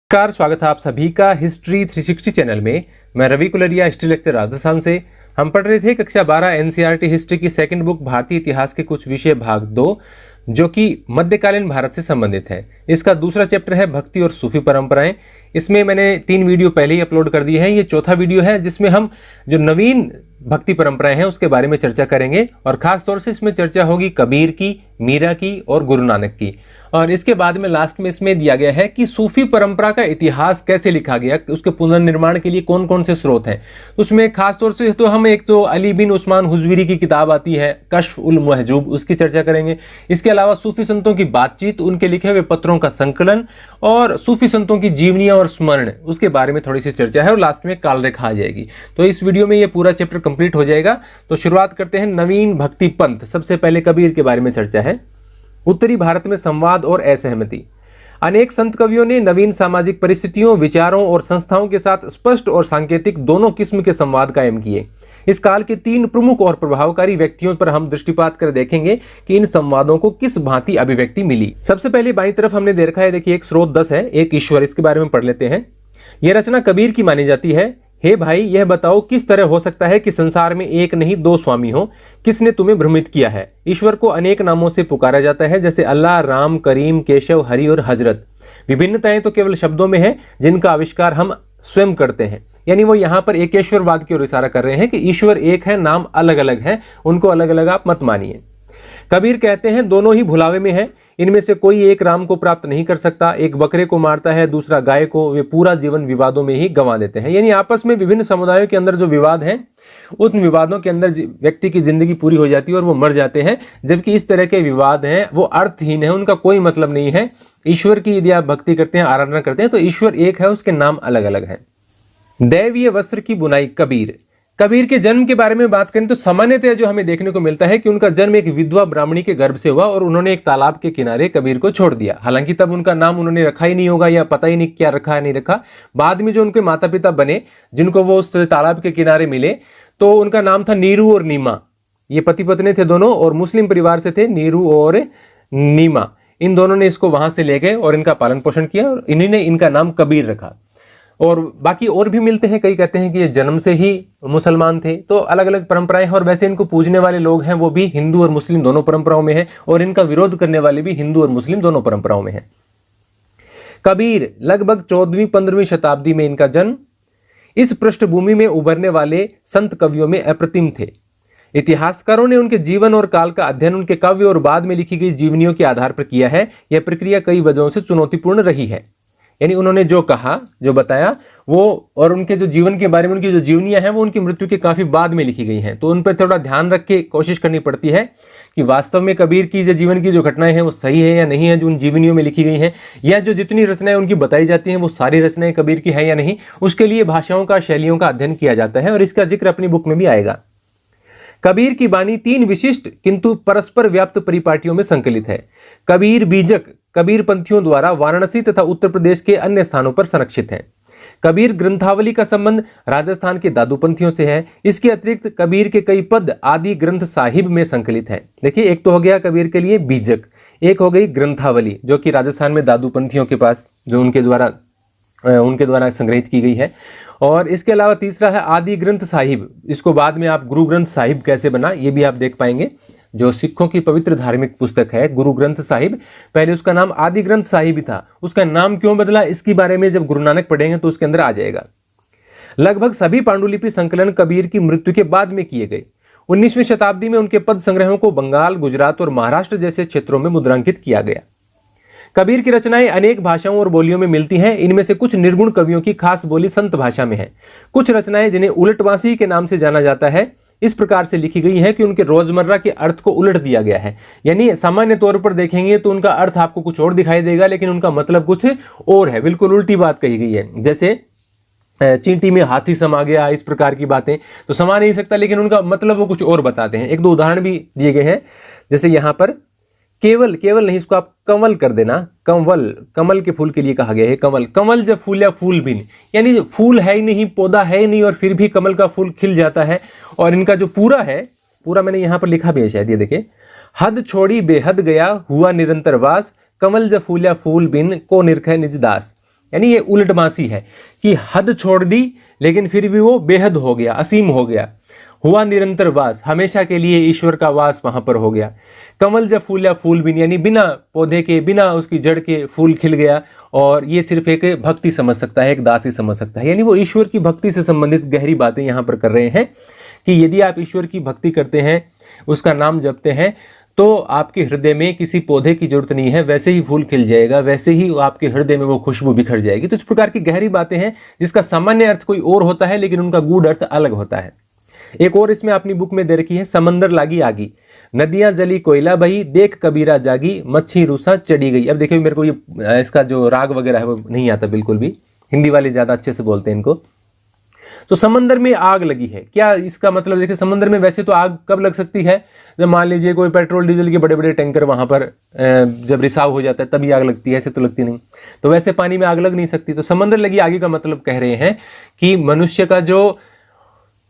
नमस्कार, स्वागत है आप सभी का हिस्ट्री 360 चैनल में। मैं रवि कुलरिया, हिस्ट्री लेक्चर राजस्थान से। हम पढ़ रहे थे कक्षा 12 एनसीईआरटी हिस्ट्री की सेकंड बुक भारतीय इतिहास के कुछ विषय भाग 2, जो कि मध्यकालीन भारत से संबंधित है। इसका दूसरा चैप्टर है भक्ति और सूफी परंपराएं। इसमें मैंने 3 वीडियो पहले ही अपलोड कर दिए हैं। ये चौथा वीडियो है जिसमें हम जो नवीन भक्ति परंपराएं हैं उसके बारे में चर्चा करेंगे, और खास तौर से इसमें चर्चा होगी कबीर की, मीरा की और गुरु नानक की। और इसके बाद में लास्ट में इसमें दिया गया है कि सूफी परंपरा का इतिहास कैसे लिखा गया, उसके पुनर्निर्माण के लिए कौन कौन से स्रोत हैं। उसमें खास तौर से तो हम एक तो अली बिन उस्मान हुजवीरी की किताब आती है कश्फ उल महजूब, उसकी चर्चा करेंगे। इसके अलावा सूफी संतों की बातचीत, उनके लिखे हुए पत्रों का संकलन और सूफी संतों की जीवनियां और स्मरण, उसके बारे में थोड़ी सी चर्चा है। और लास्ट में काल रेखा आ जाएगी। तो इस वीडियो में ये पूरा चैप्टर कंप्लीट हो जाएगा। तो शुरुआत करते हैं नवीन भक्ति पंथ। सबसे पहले कबीर के बारे में चर्चा है। उत्तरी भारत में संवाद और असहमति। अनेक संत कवियों ने नवीन सामाजिक परिस्थितियों, विचारों और संस्थाओं के साथ स्पष्ट और सांकेतिक दोनों किस्म के संवाद कायम किए। इस काल के 3 प्रमुख और प्रभावकारी व्यक्तियों पर हम दृष्टिपात कर देखेंगे कि इन संवादों को किस भांति अभिव्यक्ति मिली। सबसे पहले बाईं तरफ हमने दे रखा है, देखिए एक स्रोत 10 है, एक ईश्वर। इसके बारे में पढ़ लेते हैं। यह रचना कबीर की मानी जाती है। हे भाई, यह बताओ किस तरह हो सकता है कि संसार में एक नहीं 2 स्वामी हो? किसने तुम्हें भ्रमित किया है? ईश्वर को अनेक नामों से पुकारा जाता है, जैसे अल्लाह, राम, करीम, केशव, हरि और हजरत। विभिन्नताएं तो केवल शब्दों में है, जिनका आविष्कार हम स्वयं करते हैं। यानी वो यहाँ पर एकेश्वरवाद की ओर इशारा कर रहे हैं कि ईश्वर एक है, नाम अलग अलग है, उनको अलग अलग आप मत मानिए। कबीर कहते हैं दोनों ही भुलावे में है, इनमें से कोई एक राम को प्राप्त नहीं कर सकता। एक बकरे को मारता है, दूसरा गाय को, वे पूरा जीवन विवादों में ही गंवा देते हैं। यानी आपस में विभिन्न समुदायों के अंदर जो विवाद हैं, उन विवादों के अंदर व्यक्ति की जिंदगी पूरी हो जाती है और वो मर जाते हैं। जबकि इस तरह के विवाद हैं वो अर्थहीन है, उनका कोई मतलब नहीं है। ईश्वर की यदि आप भक्ति करते हैं, आराधना करते हैं, तो ईश्वर एक है, उसके नाम अलग अलग हैं। दैवीय वस्त्र की बुनाई। कबीर के जन्म के बारे में बात करें तो सामान्यतः जो हमें देखने को मिलता है कि उनका जन्म एक विधवा ब्राह्मणी के गर्भ से हुआ और उन्होंने एक तालाब के किनारे कबीर को छोड़ दिया। हालांकि तब उनका नाम उन्होंने रखा ही नहीं होगा, या पता ही नहीं क्या रखा है नहीं रखा। बाद में जो उनके माता पिता बने, जिनको वो उस तालाब के किनारे मिले, तो उनका नाम था नीरू और नीमा। ये पति पत्नी थे दोनों, और मुस्लिम परिवार से थे, नीरू और नीमा। इन दोनों ने इसको वहां से ले गए और इनका पालन पोषण किया, और इन्हीं ने इनका नाम कबीर रखा। और बाकी और भी मिलते हैं, कई कहते हैं कि ये जन्म से ही मुसलमान थे। तो अलग अलग परंपराएं हैं, और वैसे इनको पूजने वाले लोग हैं वो भी हिंदू और मुस्लिम दोनों परंपराओं में हैं, और इनका विरोध करने वाले भी हिंदू और मुस्लिम दोनों परंपराओं में हैं। कबीर लगभग 14वीं-15वीं शताब्दी में इनका जन्म। इस पृष्ठभूमि में उभरने वाले संत कवियों में अप्रतिम थे। इतिहासकारों ने उनके जीवन और काल का अध्ययन उनके काव्य और बाद में लिखी गई जीवनियों के आधार पर किया है। यह प्रक्रिया कई वजहों से चुनौतीपूर्ण रही है। यानी उन्होंने जो कहा, जो बताया वो, और उनके जो जीवन के बारे में उनकी जो जीवनियां हैं वो उनकी मृत्यु के काफी बाद में लिखी गई हैं। तो उन पर थोड़ा ध्यान रख के कोशिश करनी पड़ती है कि वास्तव में कबीर की जो जीवन की जो घटनाएं हैं वो सही है या नहीं है, जो उन जीवनियों में लिखी गई हैं, या जो जितनी रचनाएं उनकी बताई जाती हैं वो सारी रचनाएं कबीर की है या नहीं। उसके लिए भाषाओं का, शैलियों का अध्ययन किया जाता है, और इसका जिक्र अपनी बुक में भी आएगा। कबीर की बानी 3 विशिष्ट किंतु परस्पर व्याप्त परिपाटियों में संकलित है। कबीर बीजक कबीर पंथियों द्वारा वाराणसी तथा उत्तर प्रदेश के अन्य स्थानों पर संरक्षित है। कबीर ग्रंथावली का संबंध राजस्थान के दादू पंथियों से है। इसके अतिरिक्त कबीर के कई पद आदि ग्रंथ साहिब में संकलित है। देखिए, एक तो हो गया कबीर के लिए बीजक, एक हो गई ग्रंथावली जो कि राजस्थान में दादू पंथियों के पास जो उनके द्वारा संग्रहित की गई है। और इसके अलावा तीसरा है आदि ग्रंथ साहिब। इसको बाद में आप गुरु ग्रंथ साहिब कैसे बना ये भी आप देख पाएंगे। जो सिखों की पवित्र धार्मिक पुस्तक है गुरु ग्रंथ साहिब, पहले उसका नाम आदि ग्रंथ साहिब ही था। उसका नाम क्यों बदला, इसके बारे में जब गुरु नानक पढ़ेंगे तो उसके अंदर आ जाएगा। लगभग सभी पांडुलिपि संकलन कबीर की मृत्यु के बाद में किए गए। 19वीं शताब्दी में उनके पद संग्रहों को बंगाल, गुजरात और महाराष्ट्र जैसे क्षेत्रों में मुद्रांकित किया गया। कबीर की रचनाएं अनेक भाषाओं और बोलियों में मिलती हैं। इनमें से कुछ निर्गुण कवियों की खास बोली संत भाषा में है। कुछ रचनाएं जिन्हें उलटवासी के नाम से जाना जाता है, इस प्रकार से लिखी गई है कि उनके रोजमर्रा के अर्थ को उलट दिया गया है। यानी सामान्य तौर पर देखेंगे तो उनका अर्थ आपको कुछ और दिखाई देगा, लेकिन उनका मतलब कुछ और है, बिल्कुल उल्टी बात कही गई है। जैसे चींटी में हाथी समा गया, इस प्रकार की बातें तो समा नहीं सकता, लेकिन उनका मतलब वो कुछ और बताते हैं। 1-2 उदाहरण भी दिए गए हैं। जैसे यहाँ पर केवल नहीं, इसको आप कंवल कर देना। कमल के फूल के लिए कहा गया है कमल। कमल जब फूल या फूल बिन, यानी फूल है ही नहीं, पौधा है ही नहीं, और फिर भी कमल का फूल खिल जाता है। और इनका जो पूरा है, पूरा मैंने यहाँ पर लिखा भी है शायद, ये देखिए, हद छोड़ी बेहद गया हुआ निरंतर वास, कमल जब फूल्या फूल बिन को निरखे निज दास। यानी ये उलटबांसी है कि हद छोड़ दी लेकिन फिर भी वो बेहद हो गया, असीम हो गया। हुआ निरंतर वास, हमेशा के लिए ईश्वर का वास वहां पर हो गया। कमल जब फूल या फूल भी, यानी बिना पौधे के, बिना उसकी जड़ के फूल खिल गया। और ये सिर्फ एक भक्ति समझ सकता है, एक दासी समझ सकता है। यानी वो ईश्वर की भक्ति से संबंधित गहरी बातें यहाँ पर कर रहे हैं कि यदि आप ईश्वर की भक्ति करते हैं, उसका नाम जपते हैं, तो आपके हृदय में किसी पौधे की जरूरत नहीं है, वैसे ही फूल खिल जाएगा, वैसे ही आपके हृदय में वो खुशबू बिखर जाएगी। तो इस प्रकार की गहरी बातें हैं जिसका सामान्य अर्थ कोई और होता है लेकिन उनका गूढ़ अर्थ अलग होता है। एक और इसमें अपनी बुक में दे रखी है, समंदर लागी आगी, नदियां जली कोयला बही, देख कबीरा जागी, मच्छी रूसा चढ़ी गई। अब देखिए मेरे को ये इसका जो राग वगैरह है वो नहीं आता बिल्कुल भी, हिंदी वाले ज्यादा अच्छे से बोलते हैं इनको। तो समंदर में आग लगी है, क्या इसका मतलब देखिए, समंदर में वैसे तो आग कब लग सकती है, जब मान लीजिए कोई पेट्रोल डीजल के बड़े बड़े टैंकर वहां पर जब रिसाव हो जाता है तभी आग लगती है, ऐसे तो लगती नहीं। तो वैसे पानी में आग लग नहीं सकती। तो समंदर लगी आगे का मतलब कह रहे हैं कि मनुष्य का जो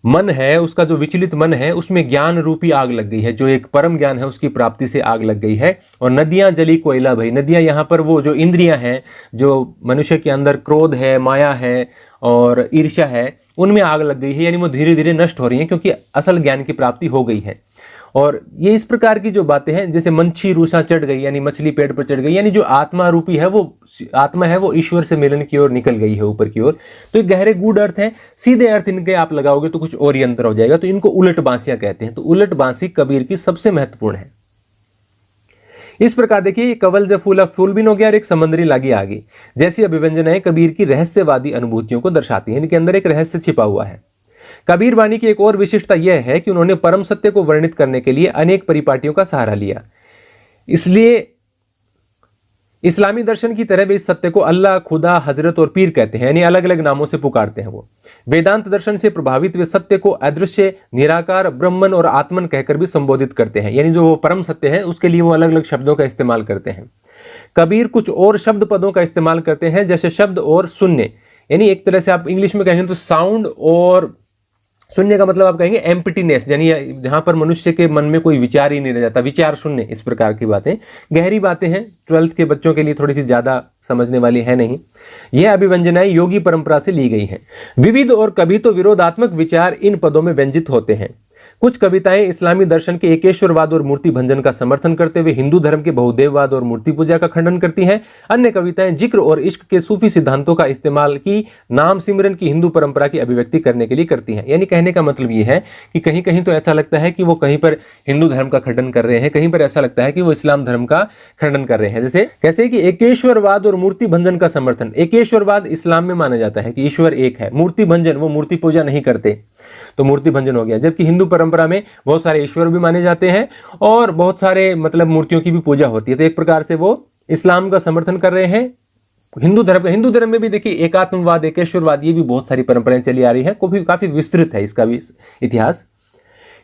मन है, उसका जो विचलित मन है, उसमें ज्ञान रूपी आग लग गई है, जो एक परम ज्ञान है उसकी प्राप्ति से आग लग गई है। और नदियां जली कोयला भई, नदियां यहाँ पर वो जो इंद्रियां हैं, जो मनुष्य के अंदर क्रोध है, माया है और ईर्ष्या है, उनमें आग लग गई है। यानी वो धीरे धीरे नष्ट हो रही है क्योंकि असल ज्ञान की प्राप्ति हो गई है। और ये इस प्रकार की जो बातें हैं, जैसे मच्छी रूसा चढ़ गई, यानी मछली पेड़ पर चढ़ गई, यानी जो आत्मा रूपी है, वो आत्मा है, वो ईश्वर से मिलन की ओर निकल गई है, ऊपर की ओर। तो ये गहरे गूढ़ अर्थ हैं, सीधे अर्थ इनके आप लगाओगे तो कुछ और ही अंतर हो जाएगा। तो इनको उलट बांसियां कहते हैं। तो उलट बांसी कबीर की सबसे महत्वपूर्ण है। इस प्रकार देखिए, कवल जब फूला फूल बिन हो गया और एक समंदरी लागी आगे जैसी अभिव्यंजनाएं कबीर की रहस्यवादी अनुभूतियों को दर्शाती हैं। इनके अंदर एक रहस्य छिपा हुआ है। कबीर वाणी की एक और विशिष्टता यह है कि उन्होंने परम सत्य को वर्णित करने के लिए अनेक परिपाटियों का सहारा लिया। इसलिए इस्लामी दर्शन की तरह वे इस सत्य को अल्लाह, खुदा, हजरत और पीर कहते हैं, यानी अलग अलग नामों से पुकारते हैं। वो वेदांत दर्शन से प्रभावित वे सत्य को अदृश्य, निराकार, ब्रह्मन और आत्मन कहकर भी संबोधित करते हैं। यानी जो वो परम सत्य है उसके लिए वो अलग अलग शब्दों का इस्तेमाल करते हैं। कबीर कुछ और शब्द पदों का इस्तेमाल करते हैं, जैसे शब्द और शून्य, यानी एक तरह से आप इंग्लिश में कहेंगे तो साउंड और शून्य का मतलब आप कहेंगे एम्प्टीनेस, यानी जहां पर मनुष्य के मन में कोई विचार ही नहीं रह जाता, विचार शून्य। इस प्रकार की बातें गहरी बातें हैं, 12th के बच्चों के लिए थोड़ी सी ज्यादा समझने वाली है नहीं। यह अभिव्यंजनाएं योगी परंपरा से ली गई हैं। विविध और कभी तो विरोधात्मक विचार इन पदों में व्यंजित होते हैं। कुछ कविताएं इस्लामी दर्शन के एकेश्वरवाद और मूर्ति भंजन का समर्थन करते हुए हिंदू धर्म के बहुदेववाद और मूर्ति पूजा का खंडन करती हैं। अन्य कविताएं जिक्र और इश्क के सूफी सिद्धांतों का इस्तेमाल की नाम सिमरन की हिंदू परंपरा की अभिव्यक्ति करने के लिए करती हैं। यानी कहने का मतलब ये है कि कहीं कहीं तो ऐसा लगता है कि वो कहीं पर हिंदू धर्म का खंडन कर रहे हैं, कहीं पर ऐसा लगता है कि वो इस्लाम धर्म का खंडन कर रहे हैं। जैसे कैसे कि एकेश्वरवाद और मूर्ति भंजन का समर्थन। एकेश्वरवाद इस्लाम में माना जाता है कि ईश्वर एक है। मूर्ति भंजन, वो मूर्ति पूजा नहीं करते तो मूर्ति भंजन हो गया। जबकि हिंदू परंपरा में बहुत सारे ईश्वर भी माने जाते हैं और बहुत सारे मतलब मूर्तियों की भी पूजा होती है। तो एक प्रकार से वो इस्लाम का समर्थन कर रहे हैं। हिंदू धर्म में भी देखिए एकात्मवाद, एकेश्वरवाद, ये भी बहुत सारी परंपराएं चली आ रही है, काफी विस्तृत है इसका भी इतिहास।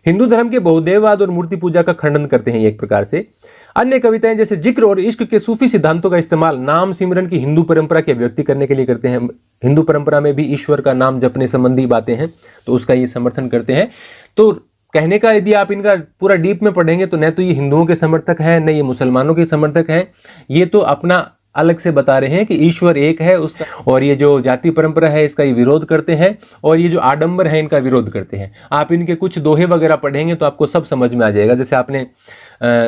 हिंदू धर्म के बहुदेववाद और मूर्ति पूजा का खंडन करते हैं एक प्रकार से। अन्य कविताएं जैसे जिक्र और इश्क के सूफी सिद्धांतों का इस्तेमाल नाम सिमरन की हिंदू परंपरा की अभिव्यक्ति करने के लिए करते हैं। हिंदू परंपरा में भी ईश्वर का नाम जपने संबंधी बातें हैं तो उसका ये समर्थन करते हैं। तो कहने का यदि आप इनका पूरा डीप में पढ़ेंगे तो न तो ये हिंदुओं के समर्थक है, न ये मुसलमानों के समर्थक हैं। ये तो अपना अलग से बता रहे हैं कि ईश्वर एक है उसका, और ये जो जाति परंपरा है इसका ये विरोध करते हैं, और ये जो आडंबर है इनका विरोध करते हैं। आप इनके कुछ दोहे वगैरह पढ़ेंगे तो आपको सब समझ में आ जाएगा। जैसे आपने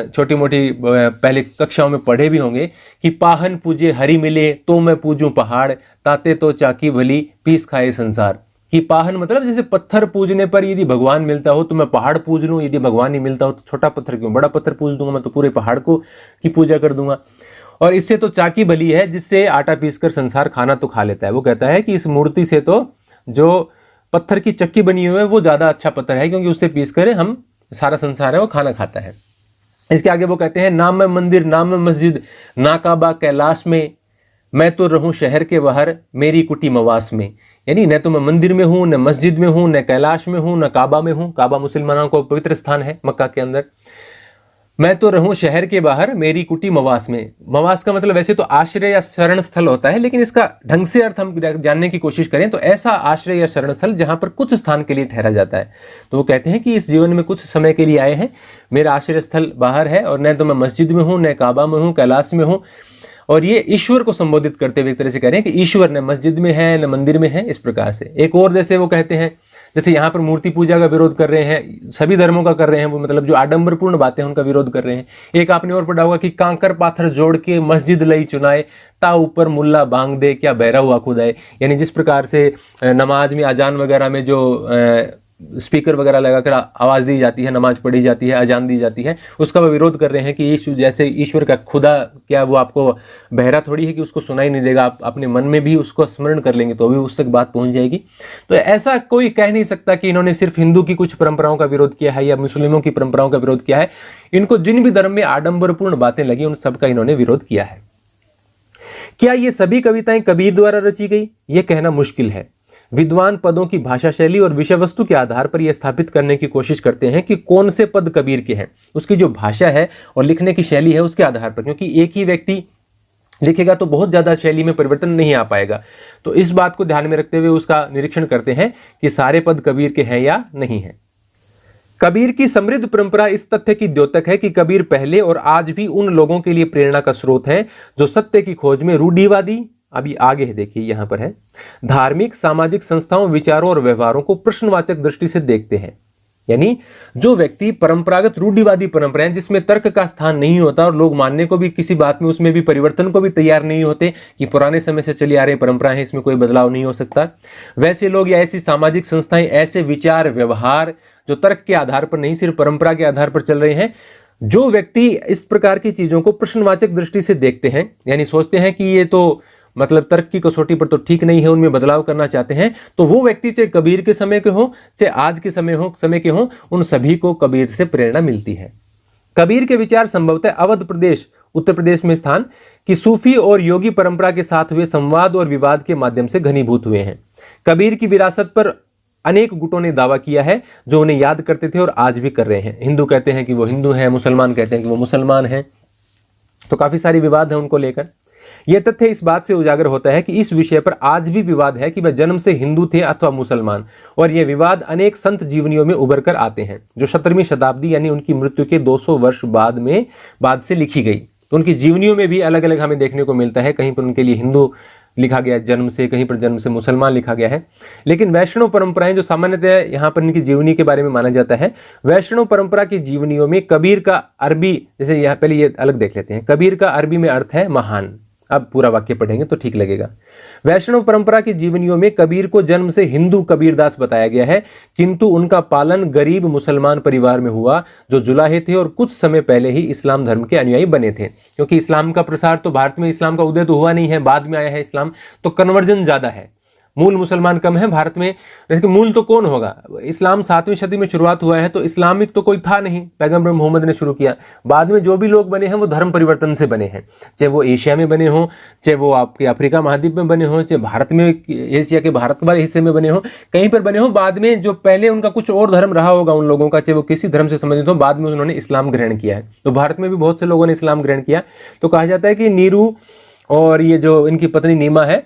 छोटी मोटी पहले कक्षाओं में पढ़े भी होंगे कि पाहन पूजे हरि मिले तो मैं पूजूं पहाड़, ताते तो चाकी भली पीस खाए संसार। कि पाहन मतलब जैसे पत्थर पूजने पर यदि भगवान मिलता हो तो मैं पहाड़ पूज लूं, यदि भगवान नहीं मिलता हो तो छोटा पत्थर क्यों, बड़ा पत्थर पूज दूंगा, मैं तो पूरे पहाड़ को की पूजा कर दूंगा। और इससे तो चाकी भली है जिससे आटा पीसकर संसार खाना तो खा लेता है। वो कहता है कि इस मूर्ति से तो जो पत्थर की चक्की बनी हुई है वो ज्यादा अच्छा पत्थर है, क्योंकि उससे पीस कर हम सारा संसार है वो खाना खाता है। इसके आगे वो कहते हैं नाम में मंदिर, नाम में मस्जिद, ना काबा कैलाश में, मैं तो रहूं शहर के बाहर, मेरी कुटी मवास में। यानी न तो मैं मंदिर में हूं, न मस्जिद में हूं, न कैलाश में हूं, न काबा में हूं। काबा मुसलमानों का पवित्र स्थान है मक्का के अंदर। मैं तो रहूं शहर के बाहर, मेरी कुटी मवास में। मवास का मतलब वैसे तो आश्रय या शरण स्थल होता है, लेकिन इसका ढंग से अर्थ हम जानने की कोशिश करें तो ऐसा आश्रय या शरण स्थल जहां पर कुछ स्थान के लिए ठहरा जाता है। तो वो कहते हैं कि इस जीवन में कुछ समय के लिए आए हैं, मेरा आश्रय स्थल बाहर है, और न तो मैं मस्जिद में हूं, न काबा में हूं, कैलाश में हूं, और ये ईश्वर को संबोधित करते हुए एक तरह से कह रहे हैं कि ईश्वर न मस्जिद में है न मंदिर में है, इस प्रकार से। एक और जैसे वो कहते हैं, जैसे यहाँ पर मूर्ति पूजा का विरोध कर रहे हैं, सभी धर्मों का कर रहे हैं वो, मतलब जो आडंबरपूर्ण बातें हैं उनका विरोध कर रहे हैं। एक आपने और पढ़ा होगा कि कांकर पाथर जोड़ के मस्जिद लई चुनाए, ता ऊपर मुल्ला बांग दे, क्या बहरा हुआ खुदाए। यानी जिस प्रकार से नमाज में, अजान वगैरह में जो स्पीकर वगैरह लगाकर आवाज़ दी जाती है, नमाज पढ़ी जाती है, अजान दी जाती है, उसका वो विरोध कर रहे हैं कि ईश्वर, जैसे ईश्वर का खुदा, क्या वो आपको बहरा थोड़ी है कि उसको सुनाई नहीं देगा, आप अपने मन में भी उसको स्मरण कर लेंगे तो भी उस तक बात पहुंच जाएगी। तो ऐसा कोई कह नहीं सकता कि इन्होंने सिर्फ हिंदू की कुछ परंपराओं का विरोध किया है या मुस्लिमों की परंपराओं का विरोध किया है। इनको जिन भी धर्म में आडंबरपूर्ण बातें लगी उन सबका इन्होंने विरोध किया है। क्या ये सभी कविताएं कबीर द्वारा रची गई? यह कहना मुश्किल है। विद्वान पदों की भाषा शैली और विषय वस्तु के आधार पर यह स्थापित करने की कोशिश करते हैं कि कौन से पद कबीर के हैं, उसकी जो भाषा है और लिखने की शैली है उसके आधार पर, क्योंकि एक ही व्यक्ति लिखेगा तो बहुत ज्यादा शैली में परिवर्तन नहीं आ पाएगा। तो इस बात को ध्यान में रखते हुए उसका निरीक्षण करते हैं कि सारे पद कबीर के हैं या नहीं है। कबीर की समृद्ध परंपरा इस तथ्य की द्योतक है कि कबीर पहले और आज भी उन लोगों के लिए प्रेरणा का स्रोत है जो सत्य की खोज में रूढ़िवादी, अभी आगे है देखिए यहां पर है, धार्मिक सामाजिक संस्थाओं, विचारों और व्यवहारों को प्रश्नवाचक दृष्टि से देखते हैं। यानी जो व्यक्ति परंपरागत रूढ़िवादी परंपराएं जिसमें तर्क का स्थान नहीं होता और लोग मानने को भी किसी बात में, उसमें भी परिवर्तन को भी तैयार नहीं होते कि पुराने समय से चली आ रही परंपराएं हैं, इसमें कोई बदलाव नहीं हो सकता, वैसे लोग या ऐसी सामाजिक संस्थाएं, ऐसे विचार व्यवहार जो तर्क के आधार पर नहीं सिर्फ परंपरा के आधार पर चल रहे हैं, जो व्यक्ति इस प्रकार की चीजों को प्रश्नवाचक दृष्टि से देखते हैं, यानी सोचते हैं कि ये तो मतलब तर्क की कसौटी पर तो ठीक नहीं है, उनमें बदलाव करना चाहते हैं, तो वो व्यक्ति चाहे कबीर के समय के हो चाहे आज के समय के हो, उन सभी को कबीर से प्रेरणा मिलती है। कबीर के विचार संभवतः अवध प्रदेश, उत्तर प्रदेश में स्थान की सूफी और योगी परंपरा के साथ हुए संवाद और विवाद के माध्यम से घनीभूत हुए हैं। कबीर की विरासत पर अनेक गुटों ने दावा किया है जो उन्हें याद करते थे और आज भी कर रहे हैं। हिंदू कहते हैं कि वो हिंदू हैं, मुसलमान कहते हैं कि वो मुसलमान हैं, तो काफी सारे विवाद हैं उनको लेकर। यह तथ्य इस बात से उजागर होता है कि इस विषय पर आज भी विवाद है कि वह जन्म से हिंदू थे अथवा मुसलमान, और यह विवाद अनेक संत जीवनियों में उभर कर आते हैं जो 17वीं शताब्दी यानी उनकी मृत्यु के 200 वर्ष बाद से लिखी गई। तो उनकी जीवनियों में भी अलग अलग हमें देखने को मिलता है, कहीं पर उनके लिए हिंदू लिखा गया जन्म से, कहीं पर जन्म से मुसलमान लिखा गया है। लेकिन वैष्णव परंपराएं जो सामान्यतः यहाँ पर इनकी जीवनी के बारे में माना जाता है, वैष्णव परंपरा की जीवनियों में कबीर का अरबी, जैसे यहाँ पहले ये अलग देख लेते हैं, कबीर का अरबी में अर्थ है महान। अब पूरा वाक्य पढ़ेंगे तो ठीक लगेगा। वैष्णव परंपरा की जीवनियों में कबीर को जन्म से हिंदू कबीरदास बताया गया है, किंतु उनका पालन गरीब मुसलमान परिवार में हुआ जो जुलाहे थे और कुछ समय पहले ही इस्लाम धर्म के अनुयायी बने थे। क्योंकि इस्लाम का प्रसार तो भारत में, इस्लाम का उदय तो हुआ नहीं है, बाद में आया है इस्लाम, तो कन्वर्जन ज्यादा है, मूल मुसलमान कम है भारत में। जैसे मूल तो कौन होगा, इस्लाम 7वीं सदी में शुरुआत हुआ है, तो इस्लामिक तो कोई था नहीं, पैगंबर मोहम्मद ने शुरू किया। बाद में जो भी लोग बने हैं वो धर्म परिवर्तन से बने हैं, चाहे वो एशिया में बने हों, चाहे वो आपके अफ्रीका महाद्वीप में बने हों, चाहे भारत में, एशिया के भारत वाले हिस्से में बने हों, कहीं पर बने हों। बाद में जो पहले उनका कुछ और धर्म रहा होगा उन लोगों का, चाहे वो किसी धर्म से संबंधित हो, बाद में उन्होंने इस्लाम ग्रहण किया है। तो भारत में भी बहुत से लोगों ने इस्लाम ग्रहण किया। तो कहा जाता है कि नीरू और ये जो इनकी पत्नी नीमा है,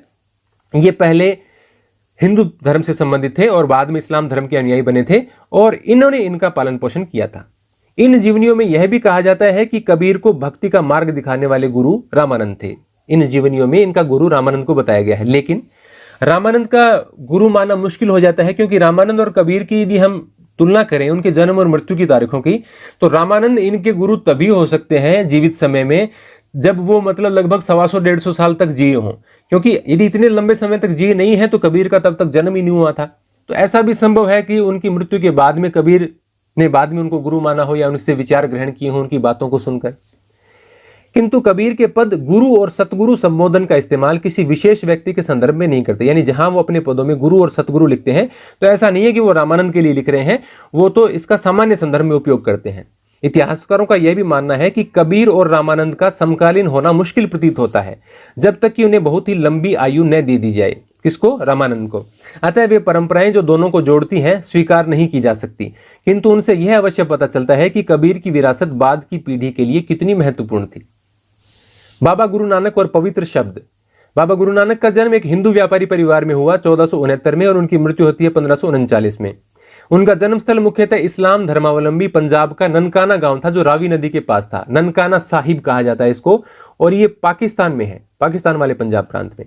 ये पहले हिंदू धर्म से संबंधित थे और बाद में इस्लाम धर्म के अनुयायी बने थे, और इन्होंने इनका पालन पोषण किया था। इन जीवनियों में यह भी कहा जाता है कि कबीर को भक्ति का मार्ग दिखाने वाले गुरु रामानंद थे। इन जीवनियों में इनका गुरु रामानंद को बताया गया है, लेकिन रामानंद का गुरु मानना मुश्किल हो जाता है, क्योंकि रामानंद और कबीर की यदि हम तुलना करें उनके जन्म और मृत्यु की तारीखों की, तो रामानंद इनके गुरु तभी हो सकते हैं जीवित समय में जब वो मतलब लगभग 125-150 साल तक जिए हों, क्योंकि यदि इतने लंबे समय तक जिए नहीं है तो कबीर का तब तक जन्म ही नहीं हुआ था। तो ऐसा भी संभव है कि उनकी मृत्यु के बाद में कबीर ने बाद में उनको गुरु माना हो या उनसे विचार ग्रहण किए हो उनकी बातों को सुनकर। किंतु कबीर के पद गुरु और सतगुरु संबोधन का इस्तेमाल किसी विशेष व्यक्ति के संदर्भ में नहीं करते। यानी जहां वो अपने पदों में गुरु और सतगुरु लिखते हैं तो ऐसा नहीं है कि वो रामानंद के लिए लिख रहे हैं, वो तो इसका सामान्य संदर्भ में उपयोग करते हैं। इतिहासकारों का यह भी मानना है कि कबीर और रामानंद का समकालीन होना मुश्किल प्रतीत होता है जब तक कि उन्हें बहुत ही लंबी आयु न दे दी जाए। किसको? रामानंद को। अतः वे परंपराएं जो दोनों को जोड़ती हैं स्वीकार नहीं की जा सकती, किंतु उनसे यह अवश्य पता चलता है कि कबीर की विरासत बाद की पीढ़ी के लिए कितनी महत्वपूर्ण थी। बाबा गुरु नानक और पवित्र शब्द। बाबा गुरु नानक का जन्म एक हिंदू व्यापारी परिवार में हुआ 1469 में और उनकी मृत्यु होती है 1539 में। उनका जन्मस्थल मुख्यतः इस्लाम धर्मावलंबी पंजाब का ननकाना गांव था जो रावी नदी के पास था। ननकाना साहिब कहा जाता है इसको, और ये पाकिस्तान में है, पाकिस्तान वाले पंजाब प्रांत में।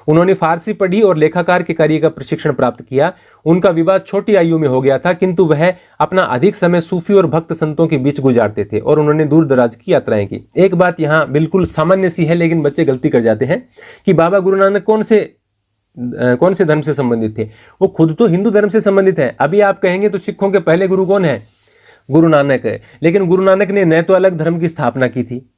उन्होंने फारसी पढ़ी और लेखाकार के कार्य का प्रशिक्षण प्राप्त किया। उनका विवाह छोटी आयु में हो गया था, किंतु वह अपना अधिक समय सूफी और भक्त संतों के बीच गुजारते थे और उन्होंने दूर दराज की यात्राएं की। एक बात यहाँ बिल्कुल सामान्य सी है, लेकिन बच्चे गलती कर जाते हैं कि बाबा गुरु नानक कौन से धर्म से संबंधित थे। वो खुद तो हिंदू धर्म से संबंधित है। अभी आप कहेंगे तो सिखों के पहले गुरु कौन है? गुरु नानक है। लेकिन गुरु नानक ने न तो अलग धर्म की स्थापना की थी,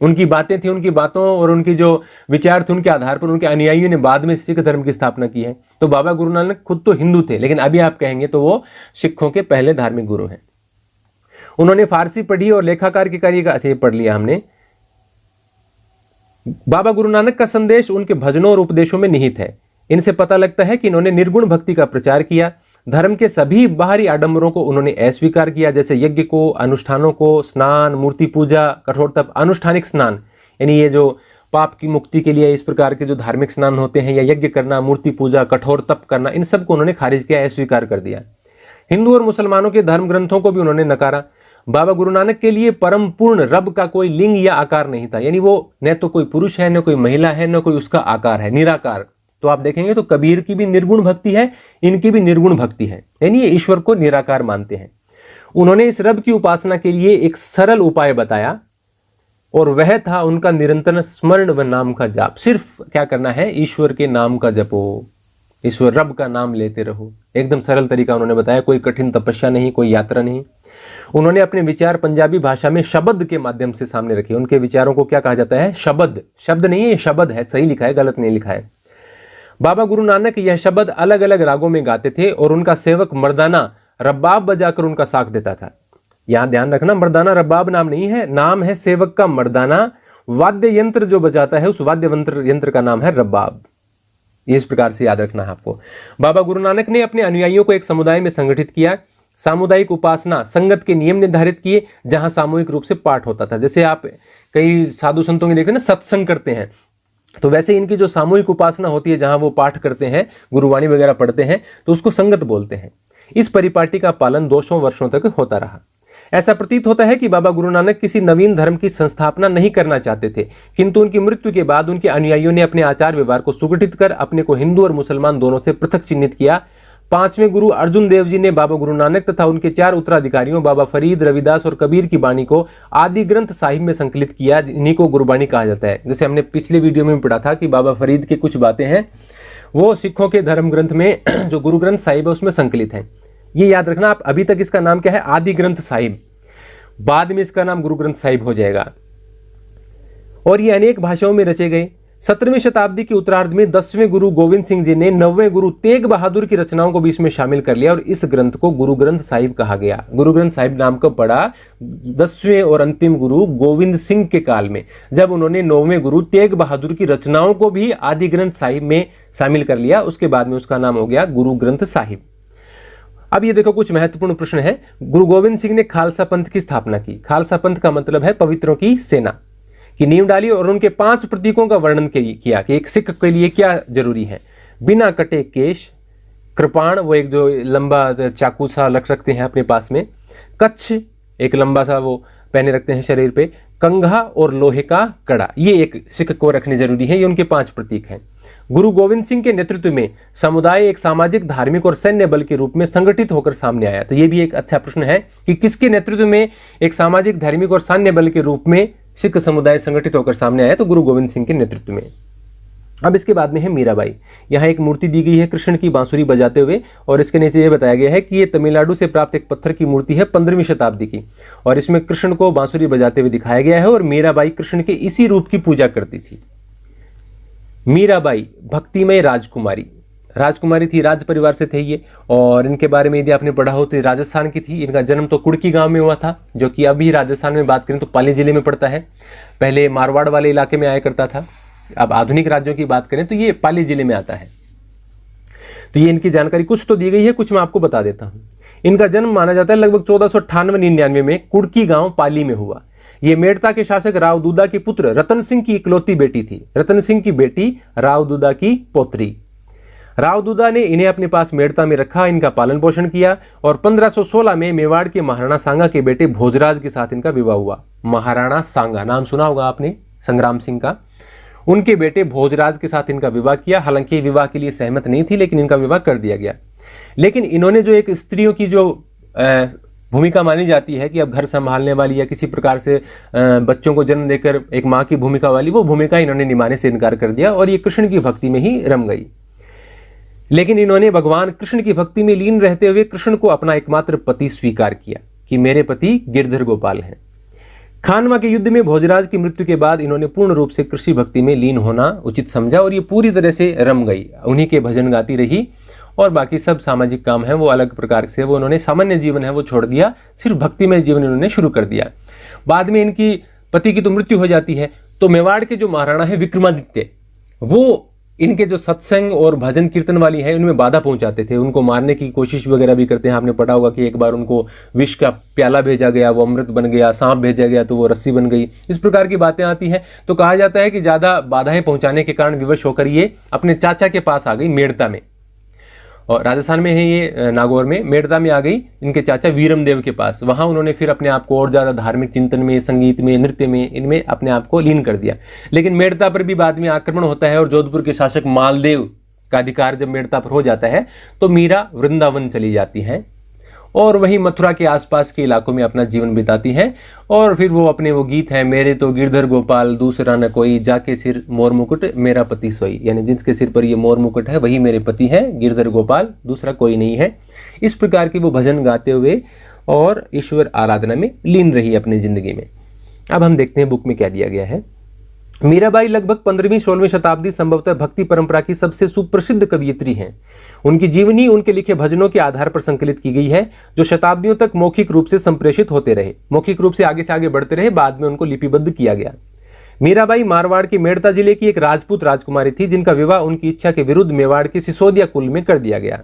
उनकी बातें थी, उनकी बातों और उनकी जो विचार थे उनके आधार पर उनके अनुयायियों ने बाद में सिख धर्म की स्थापना की है। तो बाबा गुरु नानक खुद तो हिंदू थे, लेकिन अभी आप कहेंगे तो वो सिखों के पहले धार्मिक गुरु हैं। उन्होंने फारसी पढ़ी और लेखाकार के कार्य का, अच्छा ये पढ़ लिया हमने। बाबा गुरु नानक का संदेश उनके भजनों और उपदेशों में निहित है। इनसे पता लगता है कि इन्होंने निर्गुण भक्ति का प्रचार किया। धर्म के सभी बाहरी आडंबरों को उन्होंने अस्वीकार किया, जैसे यज्ञ को, अनुष्ठानों को, स्नान, मूर्ति पूजा, कठोर तप, अनुष्ठानिक स्नान, यानी ये जो पाप की मुक्ति के लिए इस प्रकार के जो धार्मिक स्नान होते हैं, या यज्ञ करना, मूर्ति पूजा, कठोर तप करना, इन सब को उन्होंने खारिज किया, अस्वीकार कर दिया। हिंदू और मुसलमानों के धर्म ग्रंथों को भी उन्होंने नकारा। बाबा गुरु नानक के लिए परम पूर्ण रब का कोई लिंग या आकार नहीं था, यानी वो न तो कोई पुरुष है, न कोई महिला है, न कोई उसका आकार है, निराकार। तो आप देखेंगे तो कबीर की भी निर्गुण भक्ति है, इनकी भी निर्गुण भक्ति है, यानी ये ईश्वर को निराकार मानते हैं। उन्होंने इस रब की उपासना के लिए एक सरल उपाय बताया और वह था उनका निरंतर स्मरण व नाम का जाप। सिर्फ क्या करना है? ईश्वर के नाम का जपो, ईश्वर रब का नाम लेते रहो। एकदम सरल तरीका उन्होंने बताया, कोई कठिन तपस्या नहीं, कोई यात्रा नहीं। उन्होंने अपने विचार पंजाबी भाषा में शब्द के माध्यम से सामने रखे। उनके विचारों को क्या कहा जाता है? शब्द। शब्द नहीं है, ये शब्द है, सही लिखा है, गलत नहीं लिखा है। बाबा गुरु नानक यह शब्द अलग अलग रागों में गाते थे और उनका सेवक मर्दाना रब्बाब बजाकर उनका साथ देता था। यहां ध्यान रखना, मर्दाना रब्बाब नाम नहीं है, नाम है सेवक का मर्दाना। वाद्य यंत्र जो बजाता है उस वाद्य यंत्र का नाम है रब्बाब। इस प्रकार से याद रखना है आपको। बाबा गुरु नानक ने अपने अनुयायियों को एक समुदाय में संगठित किया। सामुदायिक उपासना संगत के नियम निर्धारित किए, जहां सामूहिक रूप से पाठ होता था। जैसे आप कई साधु संतों के देखते हैं ना, सत्संग करते हैं, तो वैसे इनकी जो सामूहिक उपासना होती है, जहां वो पाठ करते हैं, गुरुवाणी वगैरह पढ़ते हैं, तो उसको संगत बोलते हैं। इस परिपाटी का पालन 200 वर्षों तक होता रहा। ऐसा प्रतीत होता है कि बाबा गुरु नानक किसी नवीन धर्म की संस्थापना नहीं करना चाहते थे, किंतु उनकी मृत्यु के बाद उनके अनुयायियों ने अपने आचार व्यवहार को सुगठित कर अपने को हिंदू और मुसलमान दोनों से पृथक चिन्हित किया। 5वें गुरु अर्जुन देव जी ने बाबा गुरु नानक तथा उनके 4 उत्तराधिकारियों बाबा फरीद, रविदास और कबीर की वाणी को आदि ग्रंथ साहिब में संकलित किया। इन्हीं को गुरुबाणी कहा जाता है। जैसे हमने पिछले वीडियो में पढ़ा था कि बाबा फरीद की कुछ बातें हैं वो सिखों के धर्म ग्रंथ में जो गुरु ग्रंथ साहिब है उसमें संकलित है। ये याद रखना आप। अभी तक इसका नाम क्या है? आदि ग्रंथ साहिब। बाद में इसका नाम गुरु ग्रंथ साहिब हो जाएगा। और ये अनेक भाषाओं में रचे गए। 17वीं शताब्दी के उत्तरार्ध में 10वें गुरु गोविंद सिंह जी ने 9वें गुरु तेग बहादुर की रचनाओं को भी इसमें शामिल कर लिया और इस ग्रंथ को गुरु ग्रंथ साहिब कहा गया। गुरु ग्रंथ साहिब नाम कब पड़ा? 10वें और अंतिम गुरु गोविंद सिंह के काल में, जब उन्होंने 9वें गुरु तेग बहादुर की रचनाओं को भी आदि ग्रंथ साहिब में शामिल कर लिया। उसके बाद में उसका नाम हो गया गुरु ग्रंथ साहिब। अब ये देखो, कुछ महत्वपूर्ण प्रश्न है। गुरु गोविंद सिंह ने खालसा पंथ की स्थापना की। खालसा पंथ का मतलब है पवित्रों की सेना की नींव डाली और उनके 5 प्रतीकों का वर्णन किया कि एक सिख के लिए क्या जरूरी है। बिना कटे केश, कृपाण, वो एक जो लंबा चाकू सा रखते हैं अपने पास में, कच्छ, एक लंबा सा वो पहने रखते हैं शरीर पे, कंघा और लोहे का कड़ा, ये एक सिख को रखने जरूरी है। ये उनके 5 प्रतीक हैं। गुरु गोविंद सिंह के नेतृत्व में समुदाय एक सामाजिक, धार्मिक और सैन्य बल के रूप में संगठित होकर सामने आया। तो ये भी एक अच्छा प्रश्न है कि किसके नेतृत्व में एक सामाजिक, धार्मिक और सैन्य बल के रूप में सिख समुदाय संगठित होकर सामने आया? तो गुरु गोविंद सिंह के नेतृत्व में। अब इसके बाद में है मीराबाई। यहाँ एक मूर्ति दी गई है कृष्ण की बांसुरी बजाते हुए और इसके नीचे यह बताया गया है कि ये तमिलनाडु से प्राप्त एक पत्थर की मूर्ति है 15वीं शताब्दी की और इसमें कृष्ण को बांसुरी बजाते हुए दिखाया गया है और मीराबाई कृष्ण के इसी रूप की पूजा करती थी। मीराबाई भक्तिमय राजकुमारी थी, राज परिवार से थे ये। और इनके बारे में यदि आपने पढ़ा हो तो राजस्थान की थी। इनका जन्म तो कुड़की गांव में हुआ था, जो कि अभी राजस्थान में बात करें तो पाली जिले में पड़ता है। पहले मारवाड़ वाले इलाके में आया करता था। अब आधुनिक राज्यों की बात करें तो ये पाली जिले में आता है। तो ये इनकी जानकारी कुछ तो दी गई है, कुछ मैं आपको बता देता हूं। इनका जन्म माना जाता है लगभग 1498-99 में कुड़की गांव पाली में हुआ। ये मेड़ता के शासक राव दूदा के पुत्र रतन सिंह की इकलौती बेटी थी। रतन सिंह की बेटी राव दूदा की पोत्री। राव दूदा ने इन्हें अपने पास मेड़ता में रखा, इनका पालन पोषण किया और 1516 में मेवाड़ के महाराणा सांगा के बेटे भोजराज के साथ इनका विवाह हुआ। महाराणा सांगा नाम सुना होगा आपने, संग्राम सिंह का। उनके बेटे भोजराज के साथ इनका विवाह किया। हालांकि विवाह के लिए सहमत नहीं थी, लेकिन इनका विवाह कर दिया गया। लेकिन इन्होंने जो एक स्त्रियों की जो भूमिका मानी जाती है कि अब घर संभालने वाली या किसी प्रकार से बच्चों को जन्म देकर एक माँ की भूमिका वाली, वो भूमिका इन्होंने निभाने से इनकार कर दिया और ये कृष्ण की भक्ति में ही रम गई। लेकिन इन्होंने भगवान कृष्ण की भक्ति में लीन रहते हुए कृष्ण को अपना एकमात्र पति स्वीकार किया कि मेरे पति गिरधर गोपाल हैं। खानवा के युद्ध में भोजराज की मृत्यु के बाद इन्होंने पूर्ण रूप से कृषि भक्ति में लीन होना उचित समझा और ये पूरी तरह से रम गई। उन्हीं के भजन गाती रही और बाकी सब सामाजिक काम है वो अलग प्रकार से वो उन्होंने सामान्य जीवन है वो छोड़ दिया, सिर्फ भक्ति में जीवन इन्होंने शुरू कर दिया। बाद में इनकी पति की तो मृत्यु हो जाती है, तो मेवाड़ के जो महाराणा है विक्रमादित्य, वो इनके जो सत्संग और भजन कीर्तन वाली है उनमें बाधा पहुंचाते थे, उनको मारने की कोशिश वगैरह भी करते हैं। आपने पढ़ा होगा कि एक बार उनको विष का प्याला भेजा गया, वो अमृत बन गया, सांप भेजा गया तो वो रस्सी बन गई। इस प्रकार की बातें आती हैं। तो कहा जाता है कि ज्यादा बाधाएं पहुंचाने के कारण विवश होकर ये अपने चाचा के पास आ गई मेड़ता में, और राजस्थान में है ये नागौर में, मेड़ता में आ गई इनके चाचा वीरम देव के पास। वहां उन्होंने फिर अपने आप को और ज्यादा धार्मिक चिंतन में, संगीत में, नृत्य में, इनमें अपने आप को लीन कर दिया। लेकिन मेड़ता पर भी बाद में आक्रमण होता है और जोधपुर के शासक मालदेव का अधिकार जब मेड़ता पर हो जाता है तो मीरा वृंदावन चली जाती है और वहीं मथुरा के आसपास के इलाकों में अपना जीवन बिताती हैं। और फिर वो अपने वो गीत हैं, मेरे तो गिरधर गोपाल दूसरा न कोई, जाके सिर मोर मुकुट मेरा पति सोई, यानी जिसके सिर पर ये मोर मुकुट है वही मेरे पति है, गिरधर गोपाल दूसरा कोई नहीं है। इस प्रकार की वो भजन गाते हुए और ईश्वर आराधना में लीन रही अपनी जिंदगी में। अब हम देखते हैं बुक में क्या दिया गया है। मीराबाई लगभग 15वीं-16वीं शताब्दी संभवतः भक्ति परंपरा की सबसे सुप्रसिद्ध कवयित्री हैं। उनकी जीवनी उनके लिखे भजनों के आधार पर संकलित की गई है, जो शताब्दियों तक मौखिक रूप से संप्रेषित होते रहे, मौखिक रूप से आगे बढ़ते रहे, बाद में उनको लिपिबद्ध किया गया। मीराबाई मारवाड़ के मेड़ता जिले की एक राजपूत राजकुमारी थी, जिनका विवाह उनकी इच्छा के विरुद्ध मेवाड़ के सिसोदिया कुल में कर दिया गया।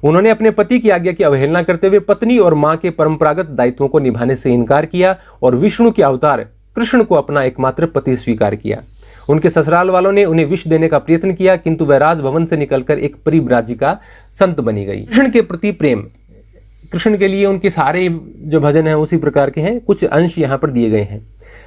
उन्होंने अपने पति की आज्ञा की अवहेलना करते हुए पत्नी और मां के परंपरागत दायित्वों को निभाने से इनकार किया और विष्णु के अवतार कृष्ण को अपना एकमात्र पति स्वीकार किया। उनके ससुराल वालों ने उन्हें विष देने का प्रयत्न किया, किंतु वह राजभवन से निकलकर एक परिव्राजिका संत बनी गई। कृष्ण के प्रति प्रेम, कृष्ण के लिए उनके सारे जो भजन हैं उसी प्रकार के हैं। कुछ अंश यहाँ पर दिए गए हैं।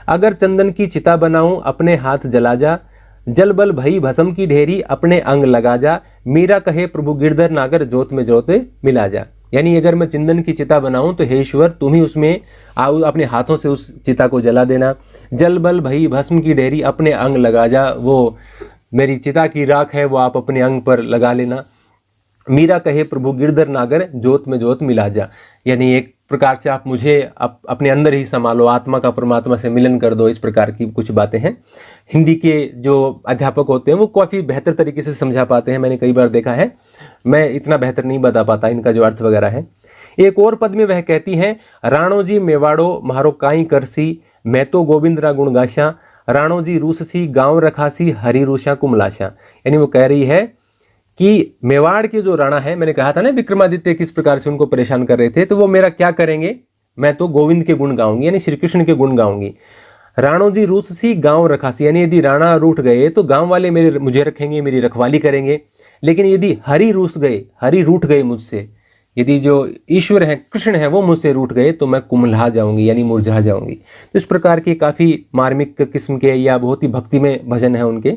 अगर चंदन की चिता बनाऊं अपने हाथ जला जा, जल बल भई भस्म की ढेरी अपने अंग लगा जा, मीरा कहे प्रभु गिरधर नागर जोत में जोत मिला जा। यानी अगर मैं चंदन की चिता बनाऊं तो हे ईश्वर तुम ही उसमें आओ, अपने हाथों से उस चिता को जला देना। जल बल भई भस्म की ढेरी अपने अंग लगा जा, वो मेरी चिता की राख है वो आप अपने अंग पर लगा लेना। मीरा कहे प्रभु गिरधर नागर जोत में जोत मिला जा, यानी एक प्रकार से आप मुझे अपने अंदर ही संभालो, आत्मा का परमात्मा से मिलन कर दो। इस प्रकार की कुछ बातें हैं। हिंदी के जो अध्यापक होते हैं वो काफ़ी बेहतर तरीके से समझा पाते हैं, मैंने कई बार देखा है। मैं इतना बेहतर नहीं बता पाता इनका जो अर्थ वगैरह है। एक और पद में वह कहती हैं, राणो जी मेवाड़ो मारो काई करसी, मैं तो गोविंदरा गुण गाशा, राणो जी रूससी गांव रखासी हरी रूषा कुमलाशा। यानी वो कह रही है कि मेवाड़ के जो राणा है, मैंने कहा था ना विक्रमादित्य किस प्रकार से उनको परेशान कर रहे थे, तो वो मेरा क्या करेंगे, मैं तो गोविंद के गुण गाऊंगी, यानी श्री कृष्ण के गुण गाऊंगी। राणो जी रूससी गांव रखासी, यानी यदि राणा रूठ गए तो गांव वाले मुझे रखेंगे, मेरी रखवाली करेंगे। लेकिन यदि हरि रूठ गए मुझसे, यदि जो ईश्वर है कृष्ण है वो मुझसे रूठ गए तो मैं कुम्हला जाऊंगी, यानी मुरझा जाऊंगी। तो इस प्रकार के काफी मार्मिक किस्म के या बहुत ही भक्ति में भजन है उनके।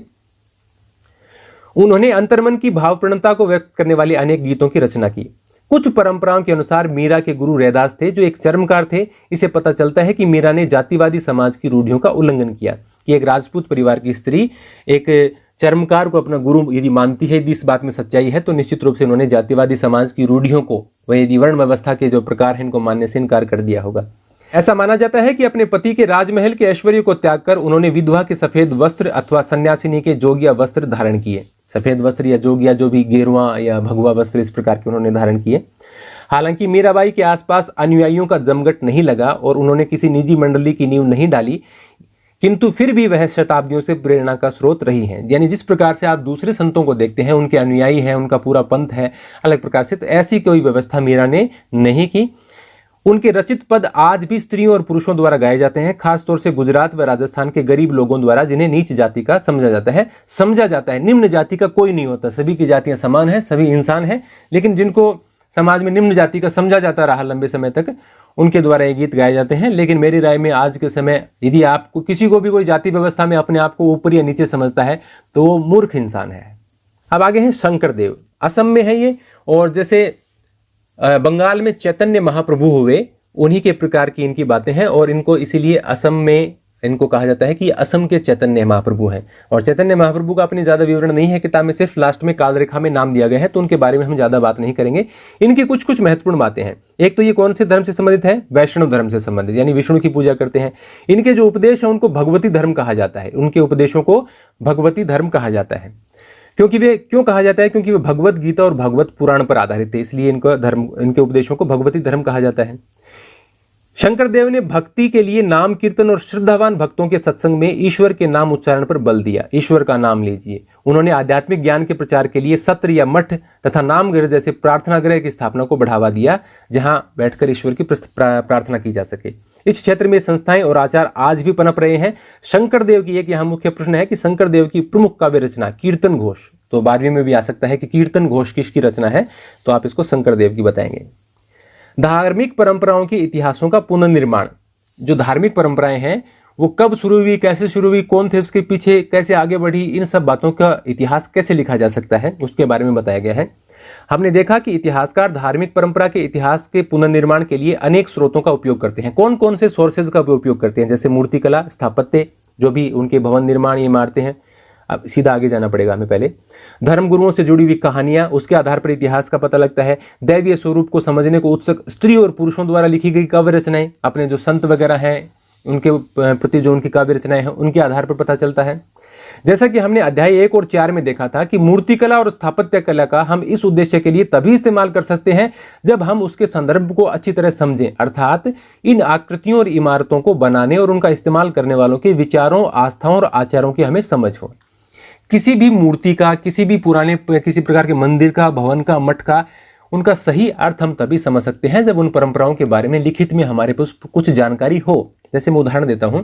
उन्होंने अंतर्मन की भावपूर्णता को व्यक्त करने वाले अनेक गीतों की रचना की। कुछ परंपराओं के अनुसार मीरा के गुरु रैदास थे, जो एक चर्मकार थे। इसे पता चलता है कि मीरा ने जातिवादी समाज की रूढ़ियों का उल्लंघन किया, कि एक राजपूत परिवार की स्त्री एक चर्मकार को अपना गुरु यदि मानती है, यदि इस बात में सच्चाई है, तो निश्चित रूप से उन्होंने जातिवादी समाज की रूढ़ियों को, वह यदि वर्ण व्यवस्था के जो प्रकार हैं इनको मानने से इनकार कर दिया होगा। ऐसा माना जाता है कि अपने पति के राजमहल के ऐश्वर्य को त्याग कर उन्होंने विधवा के सफेद वस्त्र अथवा सन्यासिनी के जोगिया वस्त्र धारण किए। सफेद वस्त्र या जोगिया जो भी गेरुआ या भगवा वस्त्र इस प्रकार के उन्होंने धारण किए। हालांकि मीराबाई के आसपास अनुयायियों का जमघट नहीं लगा और उन्होंने किसी निजी मंडली की नींव नहीं डाली, किंतु फिर भी वह शताब्दियों से प्रेरणा का स्रोत रही हैं। यानी जिस प्रकार से आप दूसरे संतों को देखते हैं, उनके अनुयायी हैं, उनका पूरा पंथ है अलग प्रकार से, तो ऐसी कोई व्यवस्था मीरा ने नहीं की। उनके रचित पद आज भी स्त्रियों और पुरुषों द्वारा गाए जाते हैं, खासतौर से गुजरात व राजस्थान के गरीब लोगों द्वारा, जिन्हें नीच जाति का समझा जाता है। निम्न जाति का कोई नहीं होता, सभी की जातियां समान है, सभी इंसान हैं, लेकिन जिनको समाज में निम्न जाति का समझा जाता रहा लंबे समय तक, उनके द्वारा ये गीत गाए जाते हैं। लेकिन मेरी राय में आज के समय यदि आपको किसी को भी कोई जाति व्यवस्था में अपने आप को ऊपर या नीचे समझता है तो वो मूर्ख इंसान है। अब आगे हैं शंकरदेव, असम में है ये, और जैसे बंगाल में चैतन्य महाप्रभु हुए उन्हीं के प्रकार की इनकी बातें हैं, और इनको इसीलिए असम में इनको कहा जाता है कि असम के चैतन्य महाप्रभु हैं। और चैतन्य महाप्रभु का अपनी ज़्यादा विवरण नहीं है किताब में, सिर्फ लास्ट में कालरेखा में नाम दिया गया है, तो उनके बारे में हम ज़्यादा बात नहीं करेंगे। इनकी कुछ कुछ महत्वपूर्ण बातें हैं। एक तो ये कौन से धर्म से संबंधित है? वैष्णव धर्म से संबंधित, यानी विष्णु की पूजा करते हैं। इनके जो उपदेश हैं उनको भगवती धर्म कहा जाता है, उनके उपदेशों को भगवती धर्म कहा जाता है। क्योंकि वे क्यों कहा जाता है? क्योंकि वे भगवत गीता और भगवत पुराण पर आधारित है, इसलिए इनका धर्म, इनके उपदेशों को भगवती धर्म कहा जाता है। शंकरदेव ने भक्ति के लिए नाम कीर्तन और श्रद्धावान भक्तों के सत्संग में ईश्वर के नाम उच्चारण पर बल दिया। ईश्वर का नाम लीजिए। उन्होंने आध्यात्मिक ज्ञान के प्रचार के लिए सत्र या मठ तथा नामगृह जैसे प्रार्थना गृह की स्थापना को बढ़ावा दिया, जहां बैठकर ईश्वर की प्रार्थना की जा सके। इस क्षेत्र में संस्थाएं और आचार आज भी पनप रहे हैं। शंकरदेव की एक यहाँ मुख्य प्रश्न है कि शंकरदेव की प्रमुख काव्य रचना कीर्तन घोष, तो 12वीं में भी आ सकता है कि कीर्तन घोष किसकी रचना है, तो आप इसको शंकरदेव की बताएंगे। धार्मिक परंपराओं के इतिहासों का पुनर्निर्माण, जो धार्मिक परंपराएं हैं वो कब शुरू हुई, कैसे शुरू हुई, कौन थे उसके पीछे, कैसे आगे बढ़ी, इन सब बातों का इतिहास कैसे लिखा जा सकता है उसके बारे में बताया गया है। हमने देखा कि इतिहासकार धार्मिक परंपरा के इतिहास के पुनर्निर्माण के लिए अनेक स्रोतों का उपयोग करते हैं। कौन कौन से सोर्सेज का उपयोग करते हैं? जैसे मूर्तिकला, स्थापत्य, जो भी उनके भवन निर्माण, ये इमारतें हैं। अब सीधा आगे जाना पड़ेगा हमें। पहले धर्मगुरुओं से जुड़ी हुई कहानियां, उसके आधार पर इतिहास का पता लगता है। दैवीय स्वरूप को समझने को उत्सुक स्त्री और पुरुषों द्वारा लिखी गई काव्य रचनाएं, अपने जो संत वगैरह हैं उनके प्रति जो उनकी काव्य रचनाएं हैं उनके आधार पर पता चलता है। जैसा कि हमने अध्याय 1 और 4 में देखा था कि मूर्तिकला और स्थापत्य कला का हम इस उद्देश्य के लिए तभी इस्तेमाल कर सकते हैं जब हम उसके संदर्भ को अच्छी तरह समझें, अर्थात इन आकृतियों और इमारतों को बनाने और उनका इस्तेमाल करने वालों के विचारों, आस्थाओं और आचारों की हमें समझ हो। किसी भी मूर्ति का, किसी भी पुराने किसी प्रकार के मंदिर का, भवन का, मठ का, उनका सही अर्थ हम तभी समझ सकते हैं जब उन परंपराओं के बारे में लिखित में हमारे पास कुछ जानकारी हो। जैसे मैं उदाहरण देता हूं,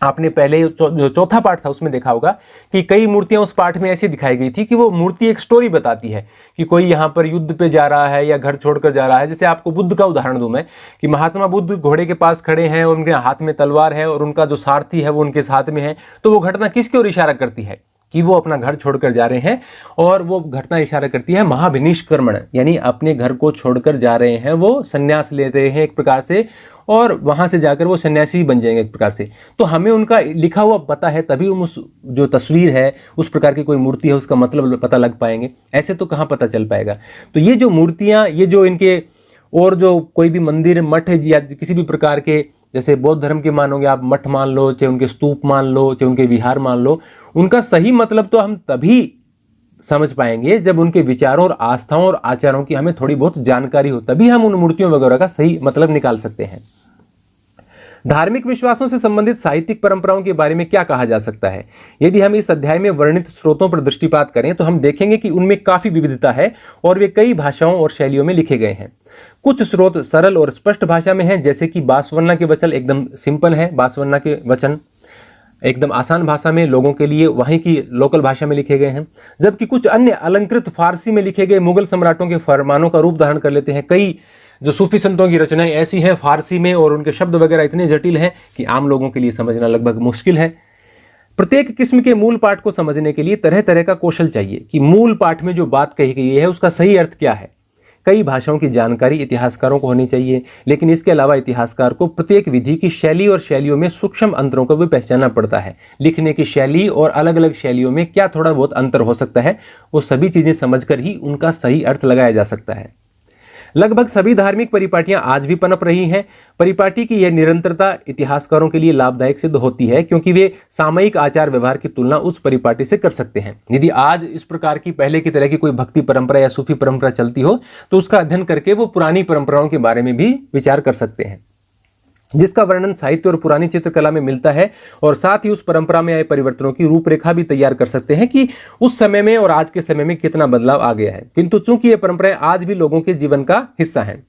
आपने पहले जो चौथा पार्ट था उसमें देखा होगा कि कई मूर्तियां उस पाठ में ऐसी दिखाई गई थी कि वो मूर्ति एक स्टोरी बताती है कि कोई यहाँ पर युद्ध पे जा रहा है या घर छोड़कर जा रहा है। जैसे आपको बुद्ध का उदाहरण दूं मैं, कि महात्मा बुद्ध घोड़े के पास खड़े हैं और उनके हाथ में तलवार है और उनका जो सारथी है वो उनके साथ में है, तो वो घटना किसकी ओर इशारा करती है कि वो अपना घर छोड़कर जा रहे हैं, और वो घटना इशारा करती है महाविनिष्क्रमण, यानी अपने घर को छोड़कर जा रहे हैं, वो संन्यास ले रहे हैं एक प्रकार से, और वहां से जाकर वो सन्यासी बन जाएंगे एक प्रकार से। तो हमें उनका लिखा हुआ पता है तभी हम उस जो तस्वीर है, उस प्रकार की कोई मूर्ति है, उसका मतलब पता लग पाएंगे, ऐसे तो कहाँ पता चल पाएगा। तो ये जो मूर्तियाँ, ये जो इनके, और जो कोई भी मंदिर, मठ या किसी भी प्रकार के, जैसे बौद्ध धर्म के मानोगे आप, मठ मान लो, चाहे उनके स्तूप मान लो, चाहे उनके विहार मान लो, उनका सही मतलब तो हम तभी समझ पाएंगे जब उनके विचारों और आस्थाओं और आचारों की हमें थोड़ी बहुत जानकारी हो, तभी हम उन मूर्तियों वगैरह का सही मतलब निकाल सकते हैं। धार्मिक विश्वासों से संबंधित साहित्यिक परंपराओं के बारे में क्या कहा जा सकता है? यदि हम इस अध्याय में वर्णित स्रोतों पर दृष्टिपात करें तो हम देखेंगे कि उनमें काफी विविधता है और वे कई भाषाओं और शैलियों में लिखे गए हैं। कुछ स्रोत सरल और स्पष्ट भाषा में हैं, जैसे कि बासवन्ना के वचन एकदम सिंपल है, बासवन्ना के वचन एकदम आसान भाषा में लोगों के लिए वहीं की लोकल भाषा में लिखे गए हैं, जबकि कुछ अन्य अलंकृत फारसी में लिखे गए मुगल सम्राटों के फरमानों का रूप धारण कर लेते हैं। कई जो सूफी संतों की रचनाएं ऐसी हैं फारसी में, और उनके शब्द वगैरह इतने जटिल हैं कि आम लोगों के लिए समझना लगभग मुश्किल है। प्रत्येक किस्म के मूल पाठ को समझने के लिए तरह तरह का कौशल चाहिए कि मूल पाठ में जो बात कही गई है उसका सही अर्थ क्या है। कई भाषाओं की जानकारी इतिहासकारों को होनी चाहिए, लेकिन इसके अलावा इतिहासकार को प्रत्येक विधि की शैली और शैलियों में सूक्ष्म अंतरों को भी पहचानना पड़ता है। लिखने की शैली और अलग अलग शैलियों में क्या थोड़ा बहुत अंतर हो सकता है, वो सभी चीजें समझकर ही उनका सही अर्थ लगाया जा सकता है। लगभग सभी धार्मिक परिपाटियां आज भी पनप रही हैं। परिपाटी की यह निरंतरता इतिहासकारों के लिए लाभदायक सिद्ध होती है, क्योंकि वे सामयिक आचार व्यवहार की तुलना उस परिपाटी से कर सकते हैं। यदि आज इस प्रकार की पहले की तरह की कोई भक्ति परंपरा या सूफी परंपरा चलती हो तो उसका अध्ययन करके वो पुरानी परंपराओं के बारे में भी विचार कर सकते हैं, जिसका वर्णन साहित्य और पुरानी चित्रकला में मिलता है, और साथ ही उस परंपरा में आए परिवर्तनों की रूपरेखा भी तैयार कर सकते हैं कि उस समय में और आज के समय में कितना बदलाव आ गया है। किंतु चूंकि ये परंपराएं आज भी लोगों के जीवन का हिस्सा हैं,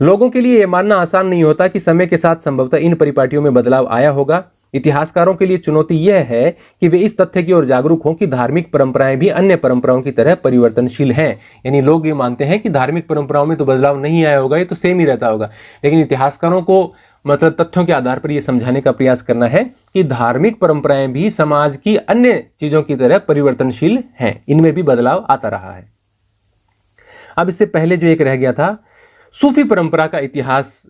लोगों के लिए यह मानना आसान नहीं होता कि समय के साथ संभवतः इन परिपाटियों में बदलाव आया होगा। इतिहासकारों के लिए चुनौती यह है कि वे इस तथ्य की ओर जागरूक हों कि धार्मिक परंपराएं भी अन्य परंपराओं की तरह परिवर्तनशील हैं। यानी लोग ये मानते हैं कि धार्मिक परंपराओं में तो बदलाव नहीं आया होगा, ये तो सेम ही रहता होगा, लेकिन इतिहासकारों को मतलब तथ्यों के आधार पर यह समझाने का प्रयास करना है कि धार्मिक परंपराएं भी समाज की अन्य चीजों की तरह परिवर्तनशील हैं, इनमें भी बदलाव आता रहा है। अब इससे पहले जो एक रह गया था, सूफी परंपरा का इतिहास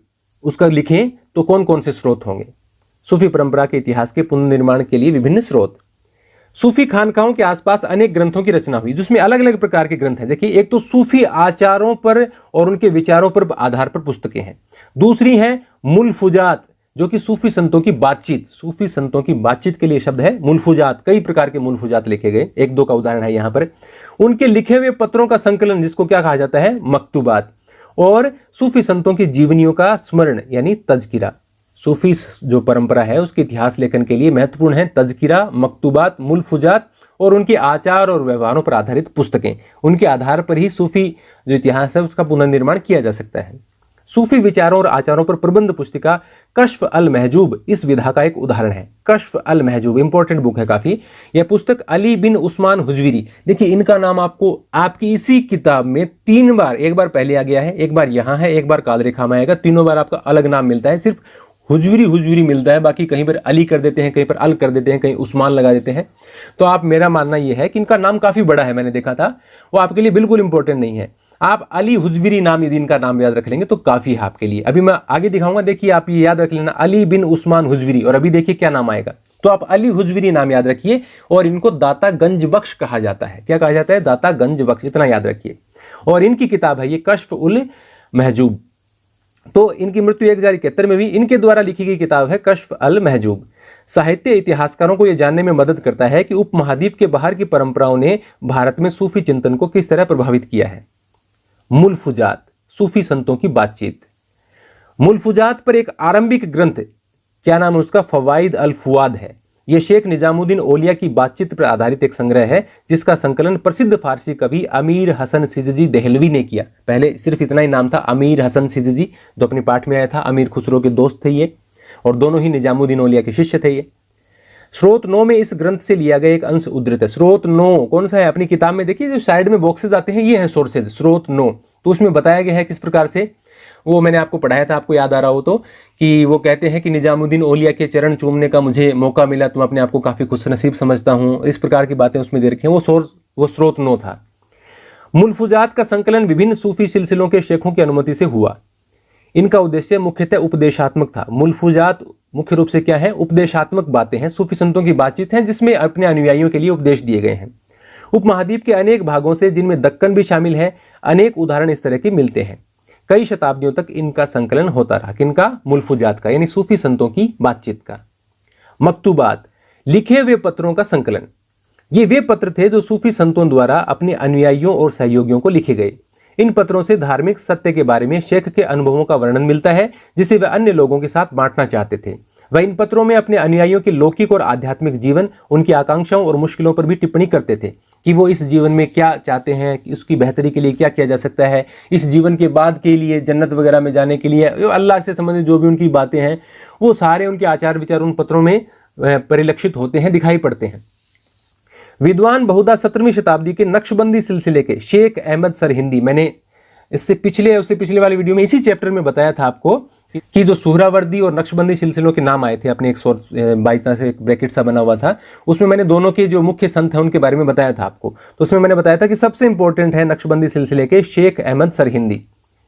उसका लिखें तो कौन कौन से स्रोत होंगे। सूफी परंपरा के इतिहास के पुनर्निर्माण के लिए विभिन्न स्रोत। सूफी खानकाहों के आसपास अनेक ग्रंथों की रचना हुई, जिसमें अलग अलग प्रकार के ग्रंथ हैं। देखिए, एक तो सूफी आचारों पर और उनके विचारों पर आधार पर पुस्तकें हैं। दूसरी है मुलफुजात, जो कि सूफी संतों की बातचीत, सूफी संतों की बातचीत के लिए शब्द है मुलफुजात। कई प्रकार के मुलफुजात लिखे गए, एक दो का उदाहरण है यहां पर। उनके लिखे हुए पत्रों का संकलन, जिसको क्या कहा जाता है, मकतूबात। और सूफी संतों की जीवनियों का स्मरण यानी तज़किरा। सूफी जो परंपरा है उसके इतिहास लेखन के लिए महत्वपूर्ण है तज़किरा, मकतूबात, मुलफुजात और उनके आचार और व्यवहारों पर आधारित पुस्तकें। उनके आधार पर ही सूफी जो इतिहास है उसका पुनर्निर्माण किया जा सकता है। सूफी विचारों और आचारों पर प्रबंध पुस्तिका कश्फ अल महजूब इस विधा का एक उदाहरण है। कश्फ अल महजूब इंपॉर्टेंट बुक है काफी। यह पुस्तक अली बिन उस्मान हुजविरी, देखिए इनका नाम आपको आपकी इसी किताब में 3 बार, एक बार पहले आ गया है, एक बार यहाँ है, एक बार कालरेखा में आएगा, तीनों बार आपका अलग नाम मिलता है। सिर्फ हुजविरी हुजविरी मिलता है, बाकी कहीं पर अली कर देते हैं, कहीं पर अल कर देते हैं, कहीं उस्मान लगा देते हैं। तो आप, मेरा मानना यह है कि इनका नाम काफी बड़ा है, मैंने देखा था, वो आपके लिए बिल्कुल इंपॉर्टेंट नहीं है। आप अली हुजविरी नाम यदि इनका नाम याद रख लेंगे तो काफी है आपके लिए। अभी मैं आगे दिखाऊंगा, देखिए आप ये याद रख लेना, अली बिन उस्मान हुजविरी, और अभी देखिए क्या नाम आएगा। तो आप अली हुजविरी नाम याद रखिए, और इनको दाता गंज बख्श कहा जाता है। क्या कहा जाता है? दाता गंज बख्श, इतना याद रखिए। और इनकी किताब है ये कश्फ उल महजूब। तो इनकी मृत्यु 1071 में हुई। इनके द्वारा लिखी गई किताब है कश्फ अल महजूब। साहित्य इतिहासकारों को यह जानने में मदद करता है कि उपमहाद्वीप के बाहर की परंपराओं ने भारत में सूफी चिंतन को किस तरह प्रभावित किया है। मुलफुजात, सूफी संतों की बातचीत। मुलफुजात पर एक आरंभिक ग्रंथ, क्या नाम है उसका, फवाइद अल फुआद है। यह शेख निजामुद्दीन औलिया की बातचीत पर आधारित एक संग्रह है, जिसका संकलन प्रसिद्ध फारसी कवि अमीर हसन सिजजी देहलवी ने किया। पहले सिर्फ इतना ही नाम था, अमीर हसन सिजजी, जो अपने पाठ में आया था। अमीर खुसरो के दोस्त थे ये, और दोनों ही निजामुद्दीन औलिया के शिष्य थे ये। स्रोत 9 में इस ग्रंथ से लिया गया एक अंश उद्धृत है। स्रोत 9 कौन सा है? अपनी किताब में देखिए जो साइड में बॉक्सेस आते हैं, ये है सोर्सेज, स्रोत 9। तो उसमें बताया गया है किस प्रकार से, वो मैंने आपको पढ़ाया था, आपको याद आ रहा हो तो, कि वो कहते हैं कि निजामुद्दीन औलिया के चरण चूमने का मुझे मौका मिला, तो मैं अपने आप को काफी खुशनसीब समझता हूँ। इस प्रकार की बातें उसमें दे रखी हैं। वो स्रोत 9 था। मुलफुजात का संकलन विभिन्न सूफी सिलसिलों के शेखों की अनुमति से हुआ। इनका उद्देश्य मुख्यतः उपदेशात्मक था। मुलफुजात मुख्य रूप से क्या है? उपदेशात्मक बातें हैं, सूफी संतों की बातचीत है, जिसमें अपने अनुयायियों के लिए उपदेश दिए गए हैं। उपमहाद्वीप के अनेक भागों से, जिनमें दक्कन भी शामिल है, अनेक उदाहरण इस तरह के मिलते हैं। कई शताब्दियों तक इनका संकलन होता रहा। किनका? मुलफुजात का, यानी सूफी संतों की बातचीत का। मकतूबात, लिखे हुए पत्रों का संकलन। ये वे पत्र थे जो सूफी संतों द्वारा अपने अनुयायियों और सहयोगियों को लिखे गए। इन पत्रों से धार्मिक सत्य के बारे में शेख के अनुभवों का वर्णन मिलता है, जिसे वे अन्य लोगों के साथ बांटना चाहते थे। वह इन पत्रों में अपने अनुयायियों के लौकिक और आध्यात्मिक जीवन, उनकी आकांक्षाओं और मुश्किलों पर भी टिप्पणी करते थे, कि वो इस जीवन में क्या चाहते हैं, कि उसकी बेहतरी के लिए क्या किया जा सकता है, इस जीवन के बाद के लिए जन्नत वगैरह में जाने के लिए, अल्लाह से संबंधित जो भी उनकी बातें हैं, वो सारे उनके आचार विचार उन पत्रों में परिलक्षित होते हैं, दिखाई पड़ते हैं। विद्वान बहुधा 17वीं शताब्दी के नक्शबंदी सिलसिले के शेख अहमद सरहिंदी, मैंने उससे पिछले वाले वीडियो में इसी चैप्टर में बताया था आपको कि जो सुहरावर्दी और नक्शबंदी सिलसिलों के नाम आए थे, अपने एक बाई चांस एक ब्रैकेट सा बना हुआ था, उसमें मैंने दोनों के जो मुख्य संत हैं उनके बारे में बताया था आपको। तो उसमें मैंने बताया था कि सबसे इंपॉर्टेंट है नक्शबंदी सिलसिले के शेख अहमद सरहिंदी।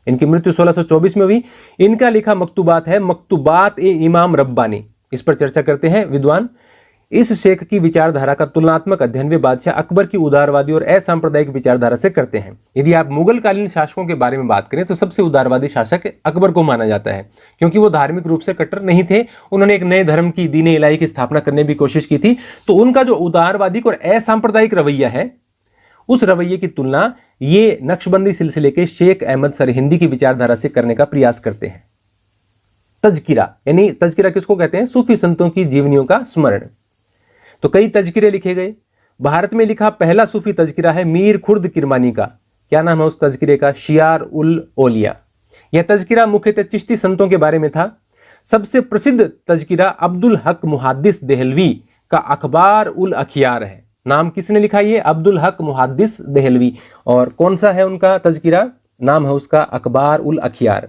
इनकी मृत्यु 1624 में हुई। इनका लिखा मकतूबात है, मकतूबात ए इमाम रब्बानी। इस पर चर्चा करते हैं विद्वान। इस शेख की विचारधारा का तुलनात्मक अध्ययन वे बादशाह अकबर की उदारवादी और असांप्रदायिक विचारधारा से करते हैं। यदि आप मुगल कालीन शासकों के बारे में बात करें तो सबसे उदारवादी शासक अकबर को माना जाता है, क्योंकि वो धार्मिक रूप से कट्टर नहीं थे। उन्होंने एक नए धर्म की, दीन इलाही की स्थापना करने की कोशिश की थी। तो उनका जो उदारवादी और असांप्रदायिक रवैया है, उस रवैये की तुलना ये नक्शबंदी सिलसिले के शेख अहमद सरहिंदी की विचारधारा से करने का प्रयास करते हैं। तज़किरा, यानी तज़किरा किसको कहते हैं? सूफी संतों की जीवनियों का स्मरण। तो कई तज़किरे लिखे गए। भारत में लिखा पहला सूफी तज़किरा है मीर खुर्द किरमानी का। क्या नाम है उस तज़किरे का? शियार उल औलिया। यह तज़किरा मुख्यतः चिश्ती संतों के बारे में था। सबसे प्रसिद्ध तज़किरा अब्दुल हक मुहद्दिस देहलवी का अखबार उल अखियार है। नाम किसने लिखा? ये अब्दुल हक मुहद्दिस देहलवी। और कौन सा है उनका तज़किरा? नाम है उसका अखबार उल अखियार।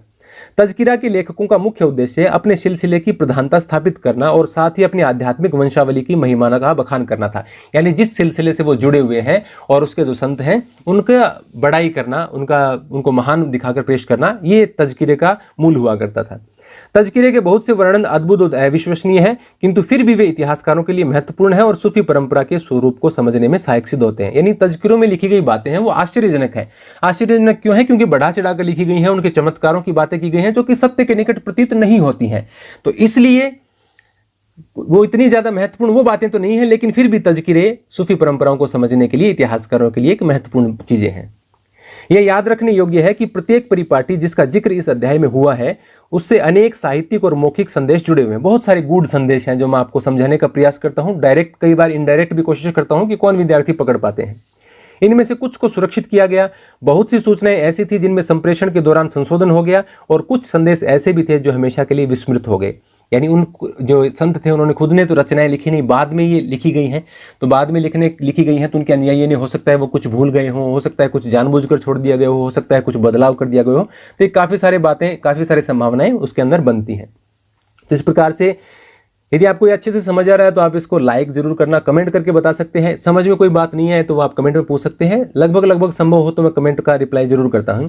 तज़किरा के लेखकों का मुख्य उद्देश्य अपने सिलसिले की प्रधानता स्थापित करना और साथ ही अपनी आध्यात्मिक वंशावली की महिमाना का बखान करना था। यानी जिस सिलसिले से वो जुड़े हुए हैं और उसके जो संत हैं उनका बड़ाई करना, उनको महान दिखाकर पेश करना, ये तज़किरे का मूल हुआ करता था। तज़किरे के बहुत से वर्णन अद्भुत और अविश्वसनीय हैं, किंतु फिर भी वे इतिहासकारों के लिए महत्वपूर्ण है और सूफी परंपरा के स्वरूप को समझने में सहायक सिद्ध होते हैं। यानी तज़किरों में लिखी गई बातें हैं वो आश्चर्यजनक है। आश्चर्यजनक क्यों है? क्योंकि बढ़ा चढ़ाकर लिखी गई हैं, उनके चमत्कारों की बातें की गई हैं जो कि सत्य के निकट प्रतीत नहीं होती हैं। तो इसलिए वो इतनी ज्यादा महत्वपूर्ण वो बातें तो नहीं है, लेकिन फिर भी तज़किरे सूफी परंपराओं को समझने के लिए इतिहासकारों के लिए एक महत्वपूर्ण चीजें हैं। यह याद रखने योग्य है कि प्रत्येक परिपाटी जिसका जिक्र इस अध्याय में हुआ है उससे अनेक साहित्यिक और मौखिक संदेश जुड़े हुए हैं। बहुत सारे गूढ़ संदेश हैं जो मैं आपको समझाने का प्रयास करता हूं, डायरेक्ट, कई बार इनडायरेक्ट भी कोशिश करता हूं कि कौन विद्यार्थी पकड़ पाते हैं। इनमें से कुछ को सुरक्षित किया गया। बहुत सी सूचनाएं ऐसी थी जिनमें संप्रेषण के दौरान संशोधन हो गया और कुछ संदेश ऐसे भी थे जो हमेशा के लिए विस्मृत हो गए। यानी उन जो संत थे उन्होंने खुद ने तो रचनाएं लिखी नहीं, बाद में ये लिखी गई हैं। तो बाद में लिखी गई हैं तो उनके अनुयायी ये नहीं हो सकता है वो कुछ भूल गए हों, हो सकता है कुछ जानबूझकर छोड़ दिया गया हो सकता है कुछ बदलाव कर दिया गया हो। तो काफ़ी सारी बातें, काफ़ी सारी संभावनाएं उसके अंदर बनती हैं। तो इस प्रकार से यदि आपको ये अच्छे से समझ आ रहा है तो आप इसको लाइक जरूर करना, कमेंट करके बता सकते हैं। समझ में कोई बात नहीं है तो आप कमेंट में पूछ सकते हैं। लगभग संभव हो तो मैं कमेंट का रिप्लाई जरूर करता हूं।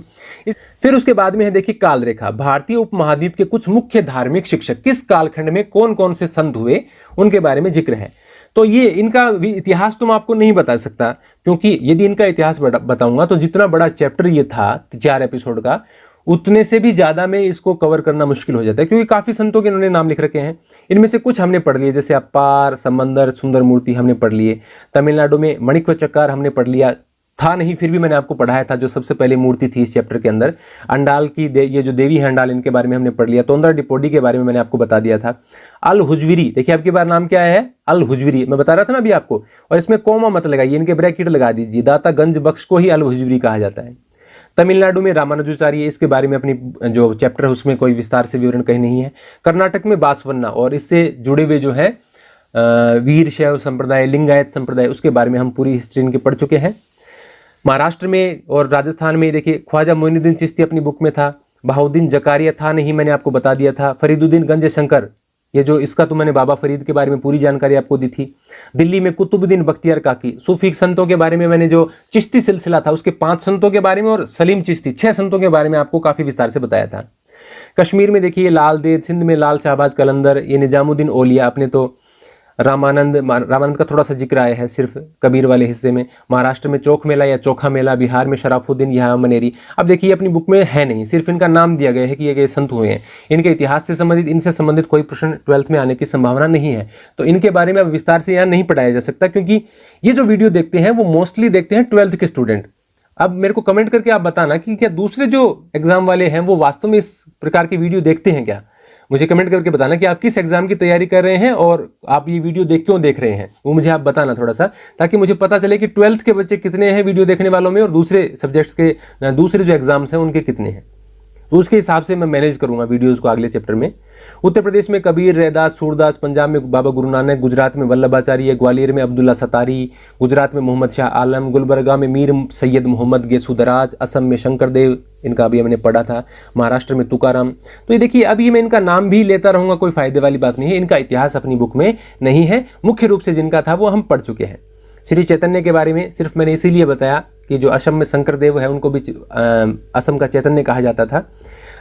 फिर उसके बाद में है देखिए काल रेखा। भारतीय उपमहाद्वीप के कुछ मुख्य धार्मिक शिक्षक किस कालखंड में कौन कौन से संत हुए उनके बारे में जिक्र है। तो ये इनका इतिहास तो मैं आपको नहीं बता सकता, क्योंकि यदि इनका इतिहास बताऊंगा तो जितना बड़ा चैप्टर ये था 4 एपिसोड का, उतने से भी ज्यादा में इसको कवर करना मुश्किल हो जाता है, क्योंकि काफी संतों के इन्होंने नाम लिख रखे हैं। इनमें से कुछ हमने पढ़ लिए, जैसे अपार, समंदर, सुंदर मूर्ति हमने पढ़ लिए। तमिलनाडु में मणिक्व चक्कर हमने पढ़ लिया था, नहीं फिर भी मैंने आपको पढ़ाया था, जो सबसे पहले मूर्ति थी इस चैप्टर के अंदर। अंडाल की ये जो देवी है अंडाल, इनके बारे में हमने पढ़ लिया। तोंदरा डिपोडी के बारे में मैंने आपको बता दिया था। अल हुजविरी, देखिए आपके बार नाम क्या है, अल हुजविरी, मैं बता रहा था ना अभी आपको। और इसमें कोमा मत लगाइए, इनके ब्रैकेट लगा दीजिए। दाता गंज बख्श को ही अल हुजविरी कहा जाता है। तमिलनाडु में रामानुजाचार्य, इसके बारे में अपनी जो चैप्टर है उसमें कोई विस्तार से विवरण कहीं नहीं है। कर्नाटक में बासवन्ना और इससे जुड़े हुए जो है वीर शैव संप्रदाय, लिंगायत संप्रदाय, उसके बारे में हम पूरी हिस्ट्री इनकी पढ़ चुके हैं। महाराष्ट्र में और राजस्थान में देखिए ख्वाजा मोइनुद्दीन चिश्ती अपनी बुक में था। बहाउद्दीन जकारिया था नहीं, मैंने आपको बता दिया था। फरीदुद्दीन गंज शंकर, ये जो इसका तो मैंने बाबा फरीद के बारे में पूरी जानकारी आपको दी थी। दिल्ली में कुतुबुद्दीन बख्तियार काकी। सूफी संतों के बारे में मैंने जो चिश्ती सिलसिला था उसके 5 संतों के बारे में और सलीम चिश्ती 6 संतों के बारे में आपको काफी विस्तार से बताया था। कश्मीर में देखिए लाल देद, सिंध में लाल शाहबाज कलंदर, ये निजामुद्दीन औलिया, अपने तो रामानंद का थोड़ा सा जिक्र आया है सिर्फ कबीर वाले हिस्से में। महाराष्ट्र में चौक मेला या चोखा मेला, बिहार में शराफुद्दीन यहाँ मनेरी। अब देखिए अपनी बुक में है नहीं, सिर्फ इनका नाम दिया गया है कि ये संत हुए हैं। इनके इतिहास से संबंधित, इनसे संबंधित कोई प्रश्न 12th में आने की संभावना नहीं है, तो इनके बारे में अब विस्तार से यहाँ नहीं पढ़ाया जा सकता, क्योंकि ये जो वीडियो देखते हैं वो मोस्टली देखते हैं 12th के स्टूडेंट। अब मेरे को कमेंट करके आप बताना कि क्या दूसरे जो एग्जाम वाले हैं वो वास्तव में इस प्रकार की वीडियो देखते हैं क्या। मुझे कमेंट करके बताना कि आप किस एग्जाम की तैयारी कर रहे हैं और आप ये वीडियो क्यों देख रहे हैं, वो मुझे आप बताना थोड़ा सा, ताकि मुझे पता चले कि 12th के बच्चे कितने हैं वीडियो देखने वालों में और दूसरे सब्जेक्ट्स के, दूसरे जो एग्जाम्स हैं उनके कितने हैं। तो उसके हिसाब से मैं मैनेज करूंगा वीडियोस को अगले चैप्टर में। उत्तर प्रदेश में कबीर, रैदास, सूरदास, पंजाब में बाबा गुरु नानक, गुजरात में वल्लभाचार्य, ग्वालियर में अब्दुल्ला सतारी, गुजरात में मोहम्मद शाह आलम, गुलबर्गा में मीर सैयद मोहम्मद गेसुदराज, असम में शंकरदेव, इनका अभी मैंने पढ़ा था, महाराष्ट्र में तुकाराम। तो ये देखिए अभी मैं इनका नाम भी लेता रहूंगा, कोई फायदे वाली बात नहीं है। इनका इतिहास अपनी बुक में नहीं है, मुख्य रूप से जिनका था वो हम पढ़ चुके हैं। श्री चैतन्य के बारे में सिर्फ मैंने इसीलिए बताया कि जो असम में शंकरदेव है उनको भी असम का चैतन्य कहा जाता था।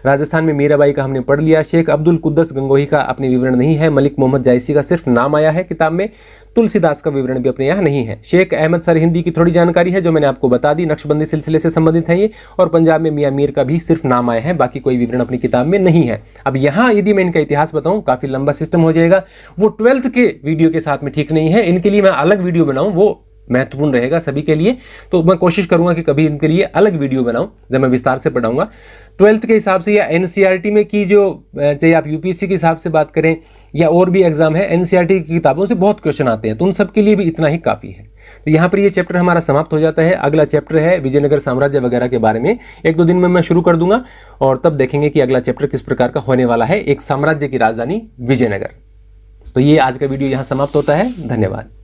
राजस्थान में मीराबाई का हमने पढ़ लिया। शेख अब्दुल कुद्दस गंगोही का अपने विवरण नहीं है। मलिक मोहम्मद जायसी का सिर्फ नाम आया है किताब में। तुलसीदास का विवरण भी अपने यहाँ नहीं है। शेख अहमद सरहिंदी की थोड़ी जानकारी है जो मैंने आपको बता दी, नक्शबंदी सिलसिले से संबंधित है ये। और पंजाब में मियाँ मीर का भी सिर्फ नाम आया है, बाकी कोई विवरण अपनी किताब में नहीं है। अब यहाँ यदि मैं इनका इतिहास बताऊं काफी लंबा सिस्टम हो जाएगा, वो 12th के वीडियो के साथ में ठीक नहीं है। इनके लिए मैं अलग वीडियो बनाऊं, वो महत्वपूर्ण रहेगा सभी के लिए। तो मैं कोशिश करूंगा कि कभी इनके लिए अलग वीडियो बनाऊं जब मैं विस्तार से पढ़ाऊंगा। 12th के हिसाब से या एनसीईआरटी में की जो, चाहे आप यूपीएससी के हिसाब से बात करें या और भी एग्जाम है, एनसीईआरटी की किताबों से बहुत क्वेश्चन आते हैं, तो उन सब के लिए भी इतना ही काफी है। तो यहाँ पर ये चैप्टर हमारा समाप्त हो जाता है। अगला चैप्टर है विजयनगर साम्राज्य वगैरह के बारे में, 1-2 दिन में मैं शुरू कर दूंगा और तब देखेंगे कि अगला चैप्टर किस प्रकार का होने वाला है, एक साम्राज्य की राजधानी विजयनगर। तो ये आज का वीडियो यहाँ समाप्त होता है। धन्यवाद।